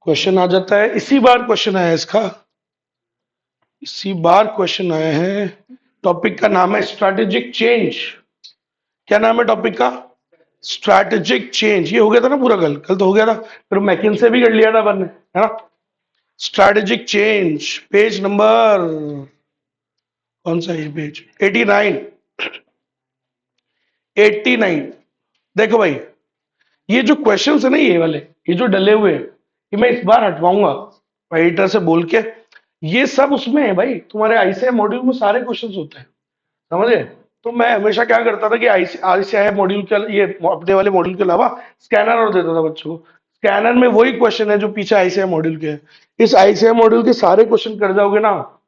Question आ जाता है। इसी बार क्वेश्चन आया है इसका, इसी बार क्वेश्चन आया है। टॉपिक का नाम है स्ट्रैटेजिक चेंज। क्या नाम है टॉपिक का? Strategic change. ये हो गया था ना पूरा, कल तो हो गया था। फिर मैकिन्से भी कर लिया था अपन ने, है ना। स्ट्रैटेजिक चेंज, पेज नंबर कौन सा है ये पेज? 89। 89। देखो भाई, ये जो क्वेश्चंस है ना, ये वाले, ये जो डले हुए हैं, ये मैं इस बार हटवाऊंगा एडिटर से बोल के। ये सब उसमें है भाई, तुम्हारे आईसीआई मॉड्यूल में सारे क्वेश्चंस होते हैं, समझे। तो मैं हमेशा क्या करता था कि आईसीआई मॉड्यूल के, ये अपने वाले मॉड्यूल के अलावा स्कैनर और देता था बच्चों को। स्कैनर में वही क्वेश्चन है जो पीछे आईसीआई मॉड्यूल के है। इस आईसीआई मॉड्यूल के सारे क्वेश्चन कर जाओगे ना,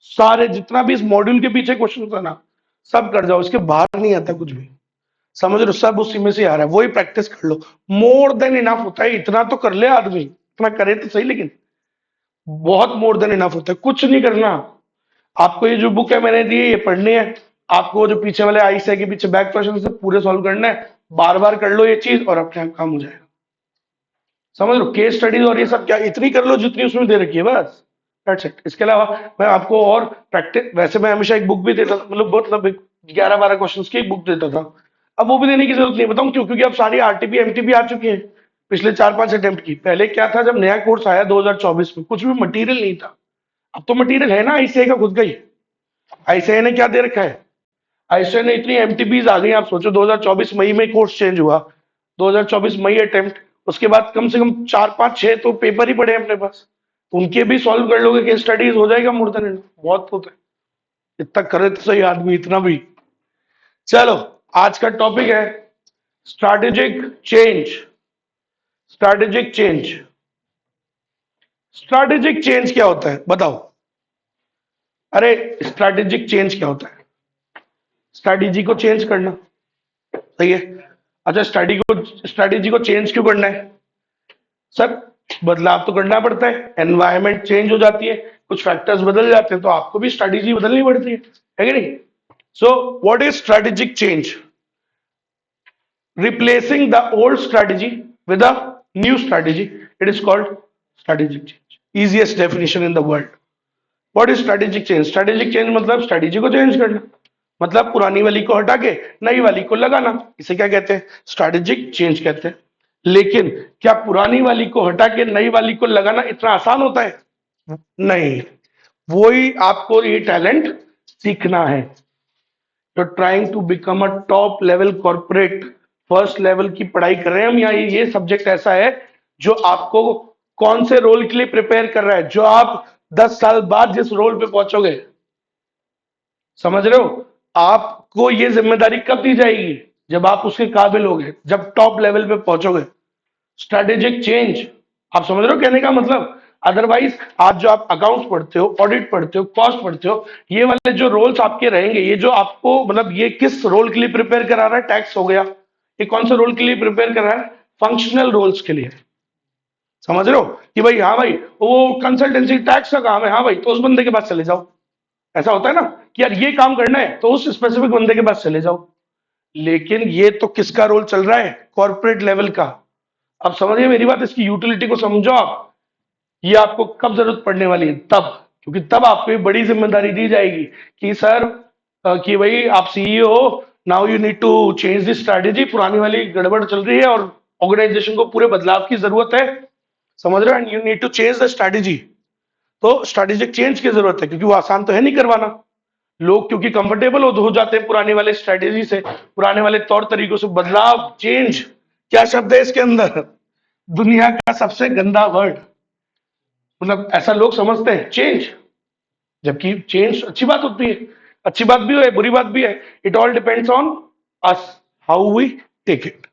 सारे जितना भी इस मॉड्यूल के पीछे क्वेश्चन था ना, सब कर जाओ। इसके बाहर नहीं आता कुछ भी, समझ लो। सब उसी में से आ रहा है, वही प्रैक्टिस कर लो। मोर देन इनफ होता है, इतना तो कर ले आदमी, इतना करे तो सही, लेकिन बहुत मोर देन इनफ होता है। कुछ नहीं करना आपको। ये जो बुक है मैंने दी है, ये पढ़नी है आपको। जो पीछे वाले आईसीआई के पीछे बैक क्वेश्चन से पूरे सॉल्व करना है। बार बार कर लो ये चीज और अपने आप काम हो जाएगा, समझ लो। केस स्टडीज और ये सब क्या, इतनी कर लो जितनी उसमें दे रखी है, बस दैट्स इट। इसके अलावा मैं आपको और प्रैक्टिस, वैसे मैं हमेशा एक बुक भी देता था, मतलब 11-12 क्वेश्चन की एक बुक देता था। अब वो भी देने की जरूरत नहीं, बताऊं क्यों? क्योंकि अब सारी आरटीपी एमटीपी आ चुकी है पिछले 4-5 अटेम्प्ट की। पहले क्या था, जब नया कोर्स आया 2024 में, कुछ भी मटेरियल नहीं था। अब तो मटेरियल है ना आईसीआई का खुद का ही। आईसीआई ने क्या दे रखा है, आईसीआई ने इतनी एमटीपीज आ गई। आप सोचो 2024 मई में कोर्स चेंज हुआ, 2024 मई अटेम्प्ट, उसके बाद कम से कम 4-5-6 तो पेपर ही पड़े हैं अपने पास। उनके भी सॉल्व कर लोगे, केस स्टडीज हो जाएगा मोर देन। बहुत होता है, इतना करे तो सही आदमी, इतना भी। चलो, आज का टॉपिक है strategic change. Strategic change, strategic change क्या होता है बताओ? अरे स्ट्रैटेजिक चेंज क्या होता है? स्ट्रैटेजी को चेंज करना, सही है। अच्छा, स्ट्रैटेजी को चेंज क्यों करना है? सर, बदलाव तो करना पड़ता है, एनवायरनमेंट चेंज हो जाती है, कुछ फैक्टर्स बदल जाते हैं, तो आपको भी स्ट्रैटेजी बदलनी पड़ती है कि नहीं? So what is strategic change? Replacing the old strategy with a new strategy, it is called strategic change. Easiest definition in the world. What is strategic change? Strategic change मतलब स्ट्रैटेजी को change करना, मतलब पुरानी वाली को हटा के नई वाली को लगाना। इसे क्या कहते हैं? स्ट्रैटेजिक चेंज कहते हैं। लेकिन क्या पुरानी वाली को हटा के नई वाली को लगाना इतना आसान होता है? नहीं। वही आपको ये टैलेंट सीखना है। तो trying to become a top level corporate, first level की पढ़ाई कर रहे हैं हम यहाँ। ये सब्जेक्ट ऐसा है जो आपको कौन से रोल के लिए प्रिपेयर कर रहा है, जो आप 10 साल बाद जिस रोल पे पहुंचोगे, समझ रहे हो। आपको ये जिम्मेदारी कब दी जाएगी? जब आप उसके काबिल होगे, जब टॉप लेवल पे पहुंचोगे। स्ट्रैटेजिक चेंज, आप समझ रहे हो कहने का मतलब? अदरवाइज आज जो आप अकाउंट्स पढ़ते हो, ऑडिट पढ़ते हो, कॉस्ट पढ़ते हो, ये वाले जो रोल्स आपके रहेंगे, ये जो आपको, मतलब ये किस रोल के लिए प्रिपेयर करा रहा है? टैक्स हो गया, ये कौन से रोल के लिए प्रिपेयर कर रहा है? फंक्शनल रोल्स के लिए। समझ रहे हो कि भाई, हाँ भाई वो कंसल्टेंसी टैक्स का काम है, हाँ भाई तो उस बंदे के पास चले जाओ। ऐसा होता है ना कि यार ये काम करना है तो उस स्पेसिफिक बंदे के पास चले जाओ। लेकिन ये तो किसका रोल चल रहा है? कॉर्पोरेट लेवल का। अब समझिए मेरी बात, इसकी यूटिलिटी को समझो आप। ये आपको कब जरूरत पड़ने वाली है? तब, क्योंकि तब आपको एक बड़ी जिम्मेदारी दी जाएगी कि सर, कि भाई आप सीईओ हो, now you need to change the strategy. पुरानी वाली गड़बड़ चल रही है और ऑर्गेनाइजेशन को पूरे बदलाव की जरूरत है, समझ रहे हो। And you need to change the strategy. तो स्ट्रैटेजिक चेंज की जरूरत है, क्योंकि वो आसान तो है नहीं करवाना। लोग क्योंकि कंफर्टेबल हो जाते हैं पुराने वाले स्ट्रैटेजी से, पुराने वाले तौर तरीकों से। बदलाव, चेंज, क्या शब्द है इसके अंदर? दुनिया का सबसे गंदा वर्ड। मतलब ऐसा लोग समझते हैं चेंज, जबकि चेंज अच्छी बात होती है। अच्छी बात भी है, बुरी बात भी है। It all depends on us, how we take it.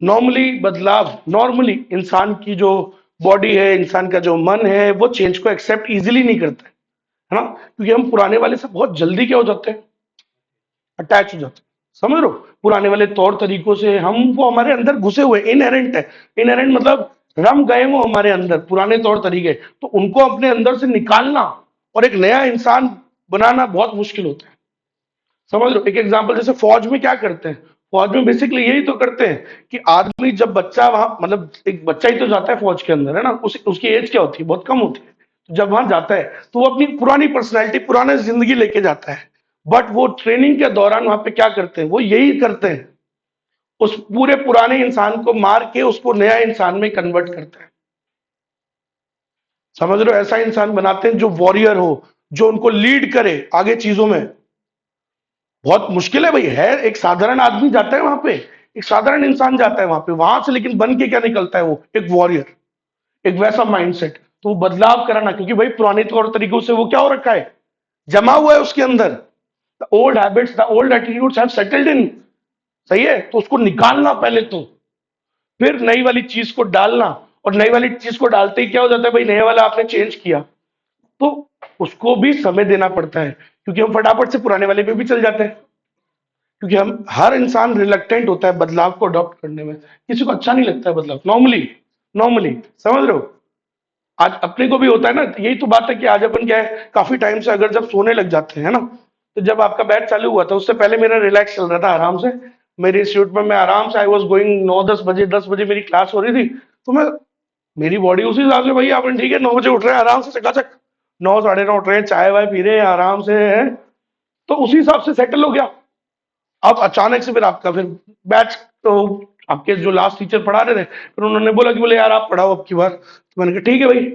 Normally इंसान की जो बॉडी है, इंसान का जो मन है, वो चेंज को एक्सेप्ट इजीली नहीं करता है ना। क्योंकि हम पुराने वाले से बहुत जल्दी क्या हो जाते हैं? अटैच हो जाते हैं, समझ लो। पुराने वाले तौर तरीकों से हम, वो हमारे अंदर घुसे हुए, इनहेरेंट है। इनहेरेंट मतलब रम गए वो हमारे अंदर, पुराने तौर तरीके। तो उनको अपने अंदर से निकालना और एक नया इंसान बनाना बहुत मुश्किल होता है, समझ लो। एक एग्जांपल, जैसे फौज में क्या करते हैं? फौज में बेसिकली यही तो करते हैं कि आदमी जब बच्चा वहां, मतलब एक बच्चा ही तो जाता है फौज के अंदर, है ना, उसकी एज क्या होती है, बहुत कम होती है। तो जब वहां जाता है तो वो अपनी पुरानी पर्सनैलिटी, पुरानी जिंदगी लेके जाता है। बट वो ट्रेनिंग के दौरान वहां पे क्या करते हैं, वो यही करते हैं, उस पूरे पुराने इंसान को मार के उसको नया इंसान में कन्वर्ट करते हैं। समझ रहे हो, ऐसा इंसान बनाते हैं जो वॉरियर हो, जो उनको लीड करे आगे चीजों में। बहुत मुश्किल है भाई, है एक साधारण आदमी जाता है वहां पे, एक साधारण इंसान जाता है वहां पे, वहां से लेकिन बन के क्या निकलता है, वो एक वॉरियर, एक वैसा माइंडसेट। तो वो बदलाव कराना, क्योंकि भाई पुराने तौर तरीकों से वो क्या हो रखा है, जमा हुआ है उसके अंदर। The old habits, the old attitudes have settled in. सही है, तो उसको निकालना पहले, तो फिर नई वाली चीज को डालना। और नई वाली चीज को डालते ही क्या हो जाता है भाई, नए वाला आपने चेंज किया तो उसको भी समय देना पड़ता है, क्योंकि हम फटाफट से पुराने वाले पे भी चल जाते हैं। क्योंकि हम, हर इंसान रिलक्टेंट होता है बदलाव को अडॉप्ट करने में, किसी को अच्छा नहीं लगता है बदलाव, नॉर्मली। नॉर्मली, समझ रहे हो। आज अपने को भी होता है ना, यही तो बात है कि आज अपन क्या है, काफी टाइम से अगर जब सोने लग जाते हैं ना, तो जब आपका बैच चालू हुआ था उससे पहले मेरा रिलैक्स चल रहा था आराम से, मेरे इंस्टीट्यूट में मैं आराम से, आई वॉज गोइंग 9-10 बजे, 10 बजे मेरी क्लास हो रही थी। तो मैं, मेरी बॉडी उसी हिसाब से, भाई अपन ठीक है 9 बजे उठ रहे हैं आराम से चकाचक, 9 साढ़े 9 उठ रहे हैं, चाय वाय पी रहे हैं आराम से, है। तो उसी हिसाब से सेटल हो गया। अब अचानक से फिर आपका फिर बैच, तो आपके जो लास्ट टीचर पढ़ा रहे थे, फिर उन्होंने बोला कि बोले यार आप पढ़ाओ अब की बार, तो मैंने कहा ठीक है भाई।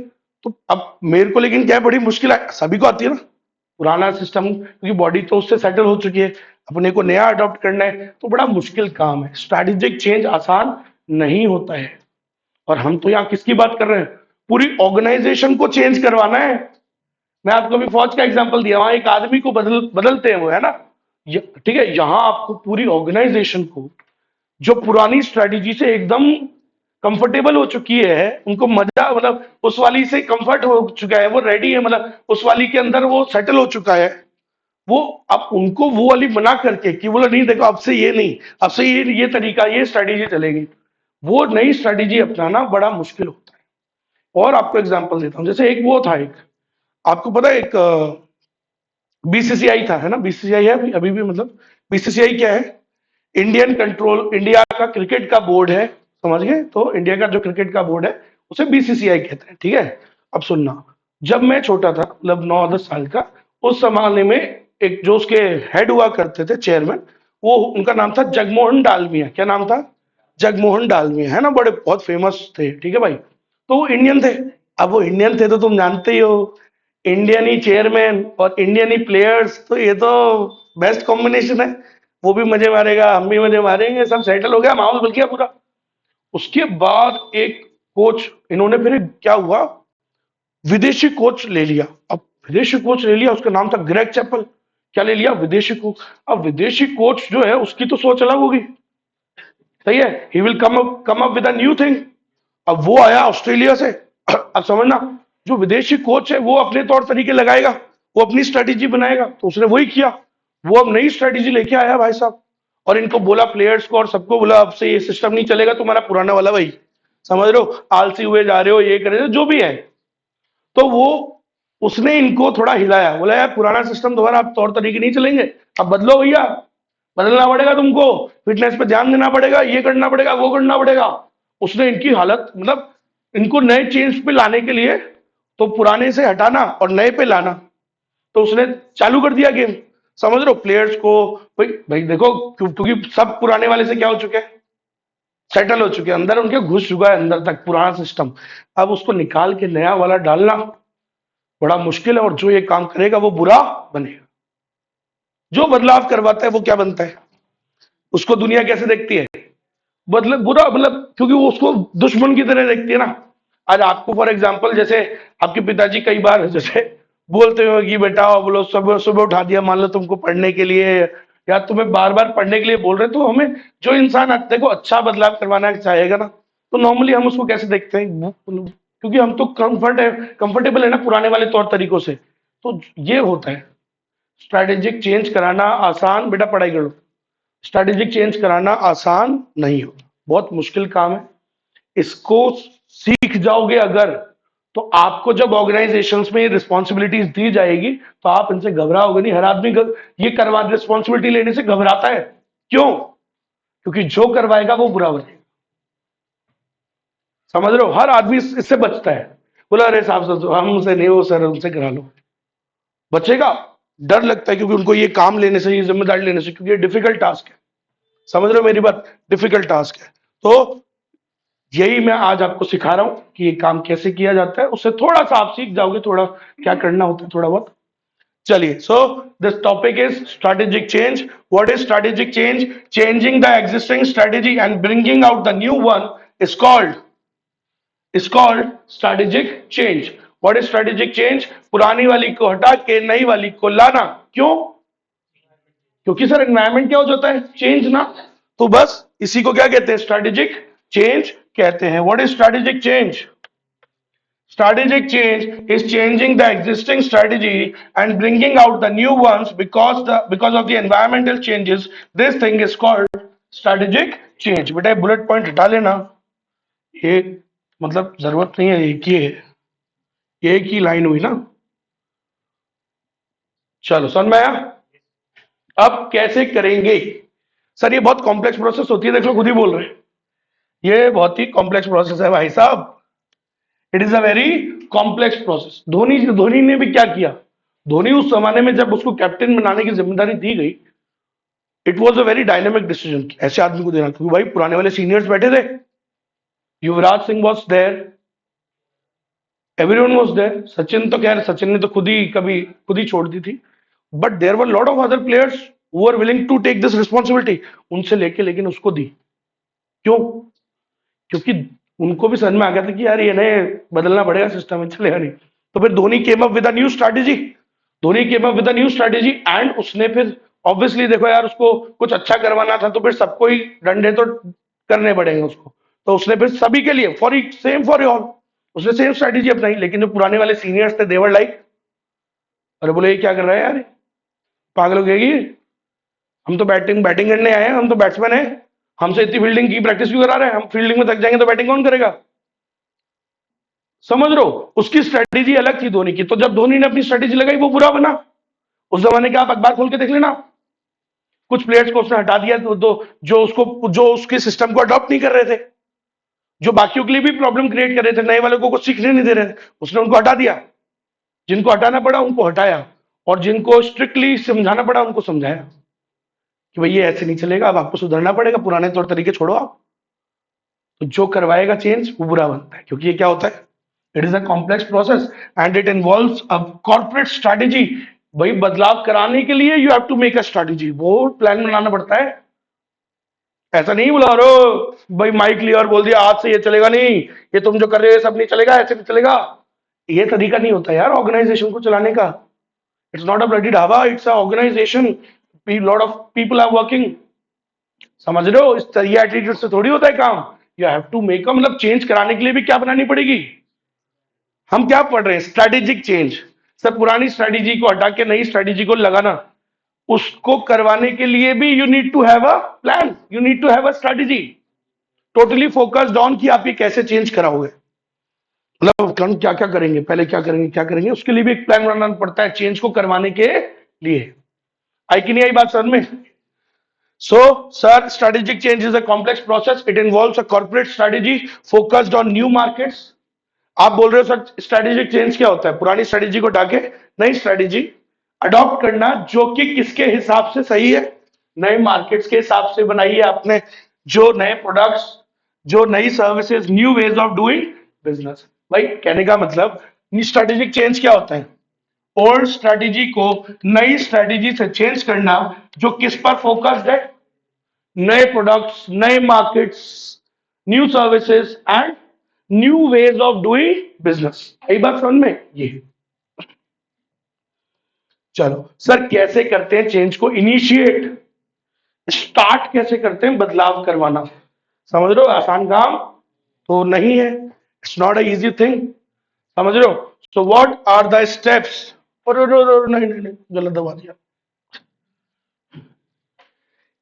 तो अब मेरे को लेकिन क्या है, बड़ी मुश्किल है, सभी को आती है ना, पुराना सिस्टम, क्योंकि बॉडी तो उससे सेटल हो चुकी है, अपने को नया अडॉप्ट करना है, तो बड़ा मुश्किल काम है। स्ट्रैटेजिक चेंज आसान नहीं होता है। और हम तो यहाँ किसकी बात कर रहे हैं, पूरी ऑर्गेनाइजेशन को चेंज करवाना है। मैं आपको अभी फौज का एग्जांपल दिया, वहां एक आदमी को बदलते हैं वो, है ना। ठीक है, यहाँ आपको पूरी ऑर्गेनाइजेशन को, जो पुरानी स्ट्रेटेजी से एकदम कंफर्टेबल हो चुकी है, उनको मजा, मतलब उस वाली से कंफर्ट हो चुका है, वो रेडी है, मतलब उस वाली के अंदर वो सेटल हो चुका है, वो अब उनको वो वाली मना करके कि बोला नहीं देखो, अब से ये नहीं, अब से ये तरीका, ये स्ट्रेटेजी चलेगी, वो नई स्ट्रेटेजी अपनाना बड़ा मुश्किल होता है। और आपको एग्जांपल देता हूं, जैसे एक वो था, एक आपको पता है, एक बीसीसीआई था, है ना, बीसीसीआई है अभी भी, मतलब बीसीसीआई क्या है, इंडियन कंट्रोल, इंडिया का क्रिकेट का बोर्ड है, समझ गए, तो इंडिया का जो क्रिकेट का बोर्ड है उसे बीसीसीआई कहते हैं, ठीक है। अब सुनना, जब मैं छोटा था, मतलब 9-10 साल का, उस जमाने में एक जो उसके हेड हुआ करते थे, चेयरमैन, वो, उनका नाम था जगमोहन डालमिया। क्या नाम था, जगमोहन डालमिया, है ना, बड़े बहुत फेमस थे, ठीक है भाई। तो वो इंडियन थे। अब वो इंडियन थे तो तुम जानते ही हो, इंडियन ही चेयरमैन और इंडियन ही प्लेयर्स, तो ये तो बेस्ट कॉम्बिनेशन है। वो भी मजे मारेगा, हम भी मजे मारेंगे, सब सेटल हो गया, माहौल बन गया पूरा। उसके बाद एक कोच, इन्होंने फिर क्या हुआ, विदेशी कोच ले लिया। अब विदेशी कोच ले लिया, उसका नाम था ग्रेग चैपल। क्या ले लिया, विदेशी कोच। अब विदेशी कोच जो है उसकी तो सोच अलग होगी, सही है, he will come up with a new thing. अब वो आया ऑस्ट्रेलिया से। अब समझना, जो विदेशी कोच है वो अपने तौर तरीके लगाएगा, वो अपनी स्ट्रेटेजी बनाएगा, तो उसने वही किया। वो अब नई स्ट्रेटेजी लेके आया भाई साहब, और इनको बोला, प्लेयर्स को और सबको बोला, अब से ये सिस्टम नहीं चलेगा तुम्हारा पुराना वाला, भाई समझ रहे हो, आलसी हुए जा रहे हो, ये कर रहे हो, जो भी है। तो वो, उसने इनको थोड़ा हिलाया, बोला यार पुराना सिस्टम तुम्हारा, अब तौर तरीके नहीं चलेंगे, अब बदलो भैया, बदलना पड़ेगा तुमको, फिटनेस पे ध्यान देना पड़ेगा, ये करना पड़ेगा, वो करना पड़ेगा। उसने इनकी हालत, मतलब इनको नए चेंज पे लाने के लिए, तो पुराने से हटाना और नए पे लाना, तो उसने चालू कर दिया गेम। समझ रहे हो, प्लेयर्स को, भाई भाई देखो, क्योंकि सब पुराने वाले से क्या हो चुके हैं, सेटल हो चुके हैं, अंदर उनके घुस चुका है अंदर तक पुराना सिस्टम। अब उसको निकाल के नया वाला डालना बड़ा मुश्किल है, और जो ये काम करेगा वो बुरा बनेगा। जो बदलाव करवाता है वो क्या बनता है, उसको दुनिया कैसे देखती है, मतलब बुरा, मतलब क्योंकि वो उसको दुश्मन की तरह देखती है ना। आज आपको फॉर एग्जांपल, जैसे आपके पिताजी कई बार जैसे बोलते हो कि बेटा बोलो, सुबह सुबह उठा दिया मान लो तुमको पढ़ने के लिए, या तुम्हें बार बार पढ़ने के लिए बोल रहे, तो हमें, जो इंसान देखो अच्छा बदलाव करवाना चाहेगा ना, तो नॉर्मली हम उसको कैसे देखते हैं, क्योंकि हम तो कंफर्टेबल है ना पुराने वाले तौर तरीकों से। तो ये होता है, स्ट्रैटेजिक चेंज कराना आसान, बेटा पढ़ाई करो, स्ट्रैटेजिक चेंज कराना आसान नहीं होता, बहुत मुश्किल काम है। इसको सीख जाओगे अगर, तो आपको जब ऑर्गेनाइजेशंस में रिस्पॉन्सिबिलिटीज दी जाएगी, तो आप इनसे घबराओगे नहीं। हर आदमी ये करवा, रिस्पॉन्सिबिलिटी लेने से घबराता है, क्यों, क्योंकि जो करवाएगा वो बुरा बनेगा। समझ रहे हो? हर आदमी इससे बचता है, बोला अरे साहब सर हमसे नहीं हो सर, उनसे करा लो, बचेगा। डर लगता है क्योंकि उनको ये काम लेने से, ये जिम्मेदारी लेने से, क्योंकि ये डिफिकल्ट टास्क है। समझ रहे हो मेरी बात? डिफिकल्ट टास्क है। तो यही मैं आज आपको सिखा रहा हूं कि ये काम कैसे किया जाता है, उससे थोड़ा सा आप सीख जाओगे, थोड़ा क्या करना होता है थोड़ा बहुत। चलिए, so this topic is strategic change. What is strategic change? Changing the existing strategy and bringing out the new one is called strategic change. What is strategic change? पुरानी वाली को हटा के नई वाली को लाना। क्यों? क्योंकि सर एनवायरमेंट क्या हो जाता है, चेंज ना। तो बस इसी को क्या कहते हैं, स्ट्रेटेजिक चेंज कहते हैं। What is strategic change? Strategic change is changing the existing strategy and bringing out the new ones because of the environmental changes. This thing is called strategic change. बेटा बुलेट पॉइंट हटा लेना, ये मतलब जरूरत नहीं है, एक ही है, एक ही लाइन हुई ना। चलो समझ में आया? अब कैसे करेंगे सर? ये बहुत कॉम्प्लेक्स प्रोसेस होती है, देख लो खुद ही बोल रहे हैं, ये बहुत ही कॉम्प्लेक्स प्रोसेस है भाई साहब। It is a very complex process. Dhoni ने भी क्या किया, धोनी उस जमाने में जब उसको कैप्टन बनाने की जिम्मेदारी दी गई, it was a very dynamic decision ऐसे आदमी को देना, क्योंकि भाई पुराने वाले सीनियर्स बैठे थे, Yuvraj Singh was there, everyone was there. Sachin तो खैर, सचिन ने तो खुद ही छोड़ दी थी, but there were lot of other players who are willing to take this responsibility, उनसे लेके लेकिन उसको दी। क्यों? क्योंकि उनको भी समझ में आ गया था कि यार ये नए बदलना पड़ेगा, सिस्टम में चलेगा नहीं। तो फिर Dhoni came up with a new strategy, Dhoni came up with a new strategy and उसने फिर ऑब्वियसली देखो यार, उसको कुछ अच्छा करवाना था तो फिर सबको ही डंडे तो करने पड़ेंगे उसको। तो उसने फिर सभी के लिए फॉर ऑल उसने सेम स्ट्रैटेजी अपनाई। लेकिन जो पुराने वाले सीनियर्स थे, देवर लाइक, अरे बोले ये क्या कर रहा है यार, पागल हो गया ये, हम तो बैटिंग बैटिंग करने आए हैं, हम तो बैट्समैन हैं, हमसे इतनी फील्डिंग की प्रैक्टिस क्यों करा रहे हैं, हम फील्डिंग में थक जाएंगे तो बैटिंग कौन करेगा? समझ रहे हो? उसकी स्ट्रेटेजी अलग थी धोनी की। तो जब धोनी ने अपनी स्ट्रेटेजी लगाई वो बुरा बना। उस जमाने के आप अखबार खोल के देख लेना, कुछ प्लेयर्स को उसने हटा दिया तो जो उसके सिस्टम को अडॉप्ट नहीं कर रहे थे, जो बाकियों के लिए भी प्रॉब्लम क्रिएट कर रहे थे, नए वालों को कुछ सीखने नहीं दे रहे थे, उसने उनको हटा दिया। जिनको हटाना पड़ा उनको हटाया, और जिनको स्ट्रिक्टली समझाना पड़ा उनको समझाया कि भाई ये ऐसे नहीं चलेगा, अब आपको सुधरना पड़ेगा, पुराने तौर तरीके छोड़ो आप। तो जो करवाएगा चेंज वो बुरा बनता है, क्योंकि ये क्या होता है, it is a complex process and it involves a corporate strategy. भाई बदलाव कराने के लिए you have to make a strategy, वो प्लान बनाना पड़ता है। ऐसा नहीं बोला रो भाई माइक लिया और बोल दिया आज से ये चलेगा नहीं, ये तुम जो कर रहे हो सब नहीं चलेगा, ऐसे नहीं चलेगा। ये तरीका नहीं होता यार ऑर्गेनाइजेशन को चलाने का। It's not a bloody dhaba, it's a organisation, lot of people are working. समझ रहे हो? इस ये एटीट्यूड से थोड़ी होता है काम। You have to make a, मतलब चेंज कराने के लिए भी क्या बनानी पड़ेगी। हम क्या पढ़ रहे हैं, स्ट्रेटेजिक चेंज। सर पुरानी स्ट्रेटेजी को हटा के नई स्ट्रेटेजी को लगाना, उसको करवाने के लिए भी you need to have a plan, you need to have a strategy totally focused on कि आप ये कैसे चेंज कराओगे, मतलब हम क्या क्या करेंगे, पहले क्या करेंगे, क्या करेंगे, उसके लिए भी एक प्लान बनाना पड़ता है चेंज को करवाने के लिए। आई कि नहीं आई बात समझ में? So, sir, strategic change is a complex process. It involves a corporate strategy focused on new markets. आप बोल रहे हो सर स्ट्रेटेजिक चेंज क्या होता है, पुरानी स्ट्रेटेजी को हटा के नई स्ट्रेटेजी अडॉप्ट करना, जो कि किसके हिसाब से सही है, नए मार्केट्स के हिसाब से बनाई है आपने, जो नए प्रोडक्ट्स, जो नई services, new ways of doing business. भाई कहने का मतलब स्ट्रेटेजिक चेंज क्या होता है, ओल्ड स्ट्रेटेजी को नई स्ट्रेटेजी से चेंज करना, जो किस पर फोकस्ड है, नए प्रोडक्ट्स, नए markets, new services and new ways of doing business. आई बात समझ में? ये चलो सर कैसे करते हैं चेंज को इनिशिएट, स्टार्ट कैसे करते हैं बदलाव करवाना। समझ रहे हो? आसान काम तो नहीं है, it's not a easy thing. समझ रहे हो? So what are the steps. और नहीं नहीं नहीं, गलत दबा दिया,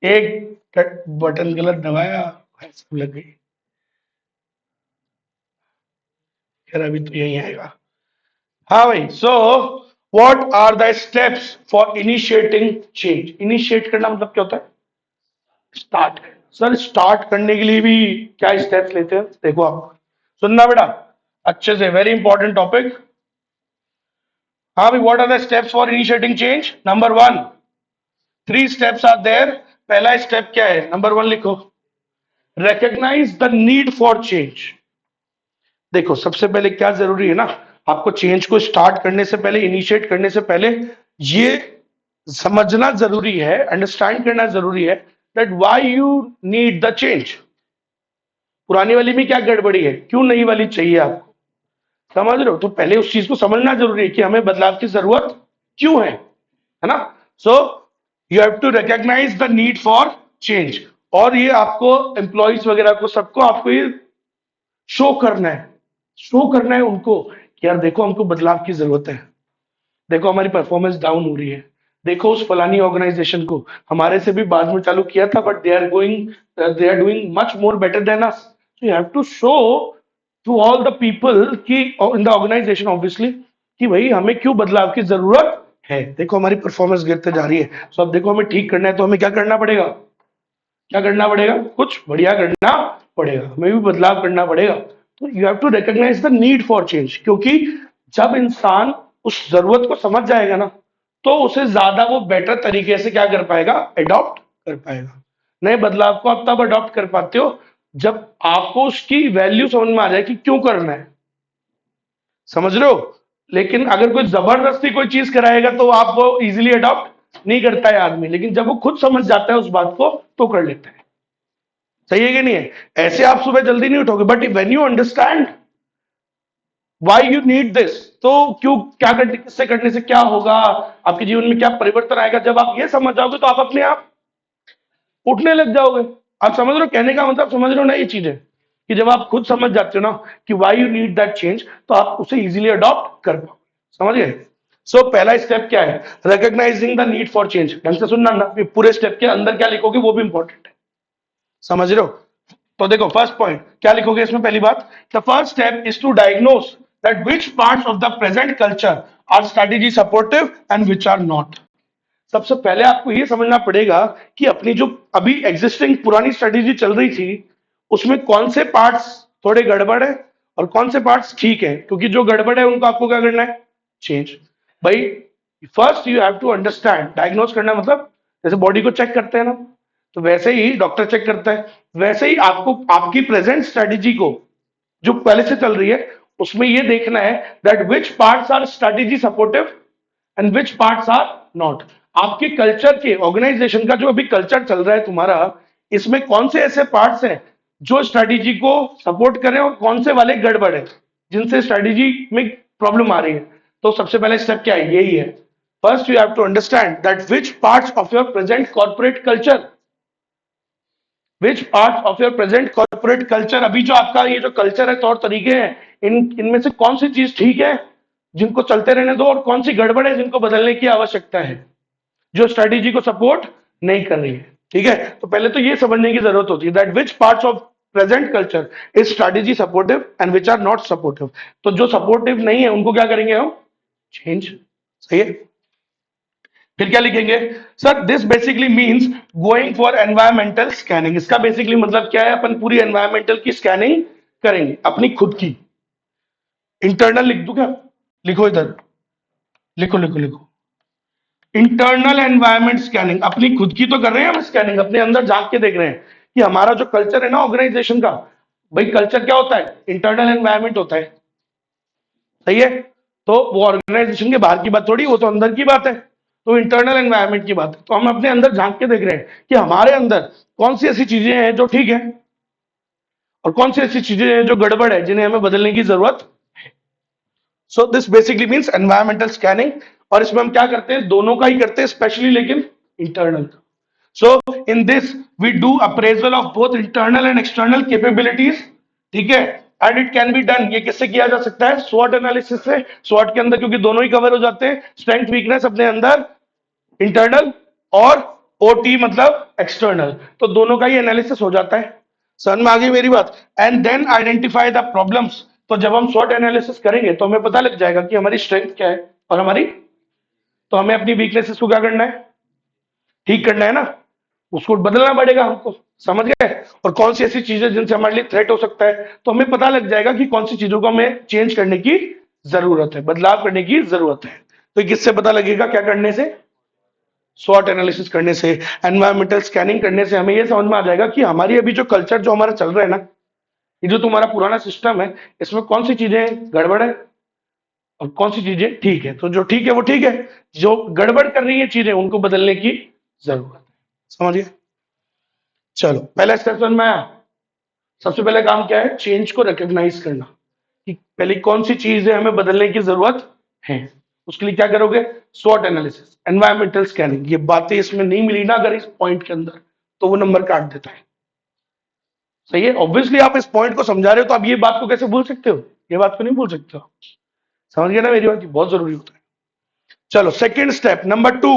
एक बटन गलत दबाया, लग गई। खैर अभी तो यही आएगा। हाँ भाई, so what are the steps for initiating change. Initiate करना मतलब क्या होता है, स्टार्ट करना। सर स्टार्ट करने के लिए भी क्या स्टेप्स लेते हैं, देखो आप सुनना बेटा अच्छे से, वेरी इंपॉर्टेंट टॉपिक। हाँ भाई, what are the steps for initiating change? Number one, 3 steps are there. पहला स्टेप क्या है? नंबर वन लिखो, recognize the need for change। देखो सबसे पहले क्या जरूरी है ना, आपको चेंज को स्टार्ट करने से पहले, इनिशिएट करने से पहले ये समझना जरूरी है, अंडरस्टैंड करना जरूरी है that why you need the change. पुरानी वाली में क्या गड़बड़ी है, क्यों नई वाली चाहिए आपको, समझ रहे हो? तो पहले उस चीज को समझना जरूरी है कि हमें बदलाव की जरूरत क्यों है ना? So you have to recognise the need for change. और ये आपको एम्प्लॉइज वगैरह को, सबको आपको ये शो करना है, शो करना है उनको कि यार देखो हमको बदलाव की जरूरत है, देखो हमारी परफॉर्मेंस डाउन हो रही है, देखो उस फलानी ऑर्गेनाइजेशन को हमारे से भी बाद में चालू किया था but they are doing much more better than us. So you have to show to all the people की इन द ऑर्गेनाइजेशन ऑब्वियसली कि भाई हमें क्यों बदलाव की जरूरत है, देखो हमारी परफॉर्मेंस गिरते जा रही है। सो अब देखो हमें ठीक करना है तो हमें क्या करना पड़ेगा, क्या करना पड़ेगा, कुछ बढ़िया करना पड़ेगा, हमें भी बदलाव करना पड़ेगा। तो you have to recognise the need for change, क्योंकि जब इंसान उस जरूरत को समझ जाएगा ना तो उसे ज्यादा वो बेटर तरीके से क्या कर पाएगा, अडॉप्ट कर पाएगा। नए बदलाव को आप तब अडॉप्ट कर पाते हो जब आपको उसकी वैल्यू समझ में आ जाए कि क्यों करना है, समझ रहे हो? लेकिन अगर कोई जबरदस्ती कोई चीज कराएगा तो आप वो इजीली अडॉप्ट नहीं करता है आदमी, लेकिन जब वो खुद समझ जाता है उस बात को तो कर लेता है। सही है कि नहीं है? ऐसे आप सुबह जल्दी नहीं उठोगे, but when you understand why you need this, तो क्यों, क्या करने, किससे करने से क्या होगा, आपके जीवन में क्या परिवर्तन आएगा, जब आप ये समझ जाओगे तो आप अपने आप उठने लग जाओगे। आप समझ रहे हो कहने का मतलब, समझ रहे हो ना ये चीजें, कि जब आप खुद समझ जाते हो ना कि why you need that change तो आप उसे इजीली अडॉप्ट कर पाओ। समझ गए? सो पहला स्टेप क्या है, recognising the need for change. ढंग से सुनना ना, ये पूरे स्टेप के अंदर क्या लिखोगे वो भी इंपॉर्टेंट है, समझ रहे हो? तो देखो फर्स्ट पॉइंट क्या लिखोगे इसमें, पहली बात, the first step is to diagnose that which parts of the present culture are strategy supportive and which are not. सबसे पहले आपको ये समझना पड़ेगा कि अपनी जो अभी एग्जिस्टिंग पुरानी स्ट्रेटेजी चल रही थी उसमें कौन से पार्ट्स थोड़े गड़बड़ है और कौन से पार्ट्स ठीक है, क्योंकि जो गड़बड़ है उनको आपको क्या करना है, चेंज। भाई first you have to understand, diagnose करना मतलब जैसे बॉडी को चेक करते हैं ना, तो वैसे ही डॉक्टर चेक करता है, वैसे ही आपको आपकी प्रेजेंट स्ट्रेटेजी को जो पहले से चल रही है उसमें ये देखना है that which parts are strategy supportive and which parts are not. आपके कल्चर के, ऑर्गेनाइजेशन का जो अभी कल्चर चल रहा है तुम्हारा, इसमें कौन से ऐसे पार्ट्स हैं जो स्ट्रेटेजी को सपोर्ट कर रहे हैं और कौन से वाले गड़बड़ है जिनसे स्ट्रेटेजी में प्रॉब्लम आ रही है। तो सबसे पहला स्टेप क्या है, यही है, first you have to understand that which parts of your present corporate culture, which part of your present corporate culture, अभी जो आपका ये जो कल्चर है, तौर तरीके हैं, इनमें से कौन सी चीज ठीक है जिनको चलते रहने दो और कौन सी गड़बड़ है जिनको बदलने की आवश्यकता है, जो स्ट्रेटेजी को सपोर्ट नहीं कर रही है। ठीक है, तो पहले तो ये समझने की जरूरत होती है that which parts of present culture is strategy supportive and which are not supportive. तो जो सपोर्टिव नहीं है उनको क्या करेंगे हम, चेंज। सही है? फिर क्या लिखेंगे, sir this basically means going for environmental scanning. इसका बेसिकली मतलब क्या है, अपन पूरी एनवायरमेंटल की स्कैनिंग करेंगे, अपनी खुद की। इंटरनल लिख दूं क्या, लिखो इधर, लिखो लिखो लिखो, इंटरनल एनवायरमेंट स्कैनिंग, अपनी खुद की तो कर रहे हैं हम स्कैनिंग, अपने अंदर झांक के देख रहे हैं कि हमारा जो कल्चर है ना ऑर्गेनाइजेशन का, भाई कल्चर क्या होता है, इंटरनल एनवायरमेंट होता है। सही है? तो वो ऑर्गेनाइजेशन के बाहर की बात थोड़ी, वो तो अंदर की बात है, तो इंटरनल एनवायरमेंट की बात है। तो हम अपने अंदर झांक के देख रहे हैं कि हमारे अंदर कौन सी ऐसी चीजें हैं जो ठीक है और कौन सी ऐसी चीजें हैं जो गड़बड़ है जिन्हें हमें बदलने की जरूरत। So this basically means environmental scanning. और इसमें हम क्या करते हैं, दोनों का ही करते हैं, स्पेशली लेकिन इंटरनल का। So in this we do appraisal of both internal and external capabilities. ठीक है, and it can be done, ये किससे किया जा सकता है, स्वॉट एनालिसिस से। स्वॉट के अंदर क्योंकि दोनों ही कवर हो जाते हैं, स्ट्रेंथ वीकनेस अपने अंदर इंटरनल और ओटी मतलब एक्सटर्नल, तो दोनों का ही एनालिसिस हो जाता है। समझ में आ गई मेरी बात? And then identify the problems. तो जब हम स्वॉट एनालिसिस करेंगे तो हमें पता लग जाएगा कि हमारी स्ट्रेंथ क्या है और हमारी, तो हमें अपनी वीकनेसेस को क्या करना है, ठीक करना है ना। उसको बदलना पड़ेगा हमको, समझ गए। और कौन सी ऐसी चीजें जिनसे हमारे लिए थ्रेट हो सकता है, तो हमें पता लग जाएगा कि कौन सी चीजों को हमें चेंज करने की जरूरत है, बदलाव करने की जरूरत है। तो ये किससे पता लगेगा, क्या करने से, स्वॉट एनालिसिस करने से, एनवायरमेंटल स्कैनिंग करने से हमें ये समझ में आ जाएगा कि हमारी अभी जो कल्चर जो हमारा चल रहा है ना, ये जो तुम्हारा पुराना सिस्टम है, इसमें कौन सी चीजें गड़बड़ है और कौन सी चीजें ठीक है। तो जो ठीक है वो ठीक है, जो गड़बड़ कर रही है चीजें उनको बदलने की जरूरत है। समझिए। चलो पहला स्टेप समझ में आया। सबसे पहले काम क्या है, चेंज को रिकॉग्नाइज करना कि पहले कौन सी चीज है हमें बदलने की जरूरत है। उसके लिए क्या करोगे, स्वॉट एनालिसिस, एनवायरमेंटल स्कैनिंग। ये बातें इसमें नहीं मिली ना अगर इस पॉइंट के अंदर, तो वो नंबर काट देता है। सही है। ऑब्वियसली आप इस पॉइंट को समझा रहे हो, तो आप ये बात को कैसे भूल सकते हो, ये बात को नहीं भूल सकते हो। समझ गए ना मेरी बात, बहुत जरूरी होता है। चलो सेकेंड स्टेप नंबर 2।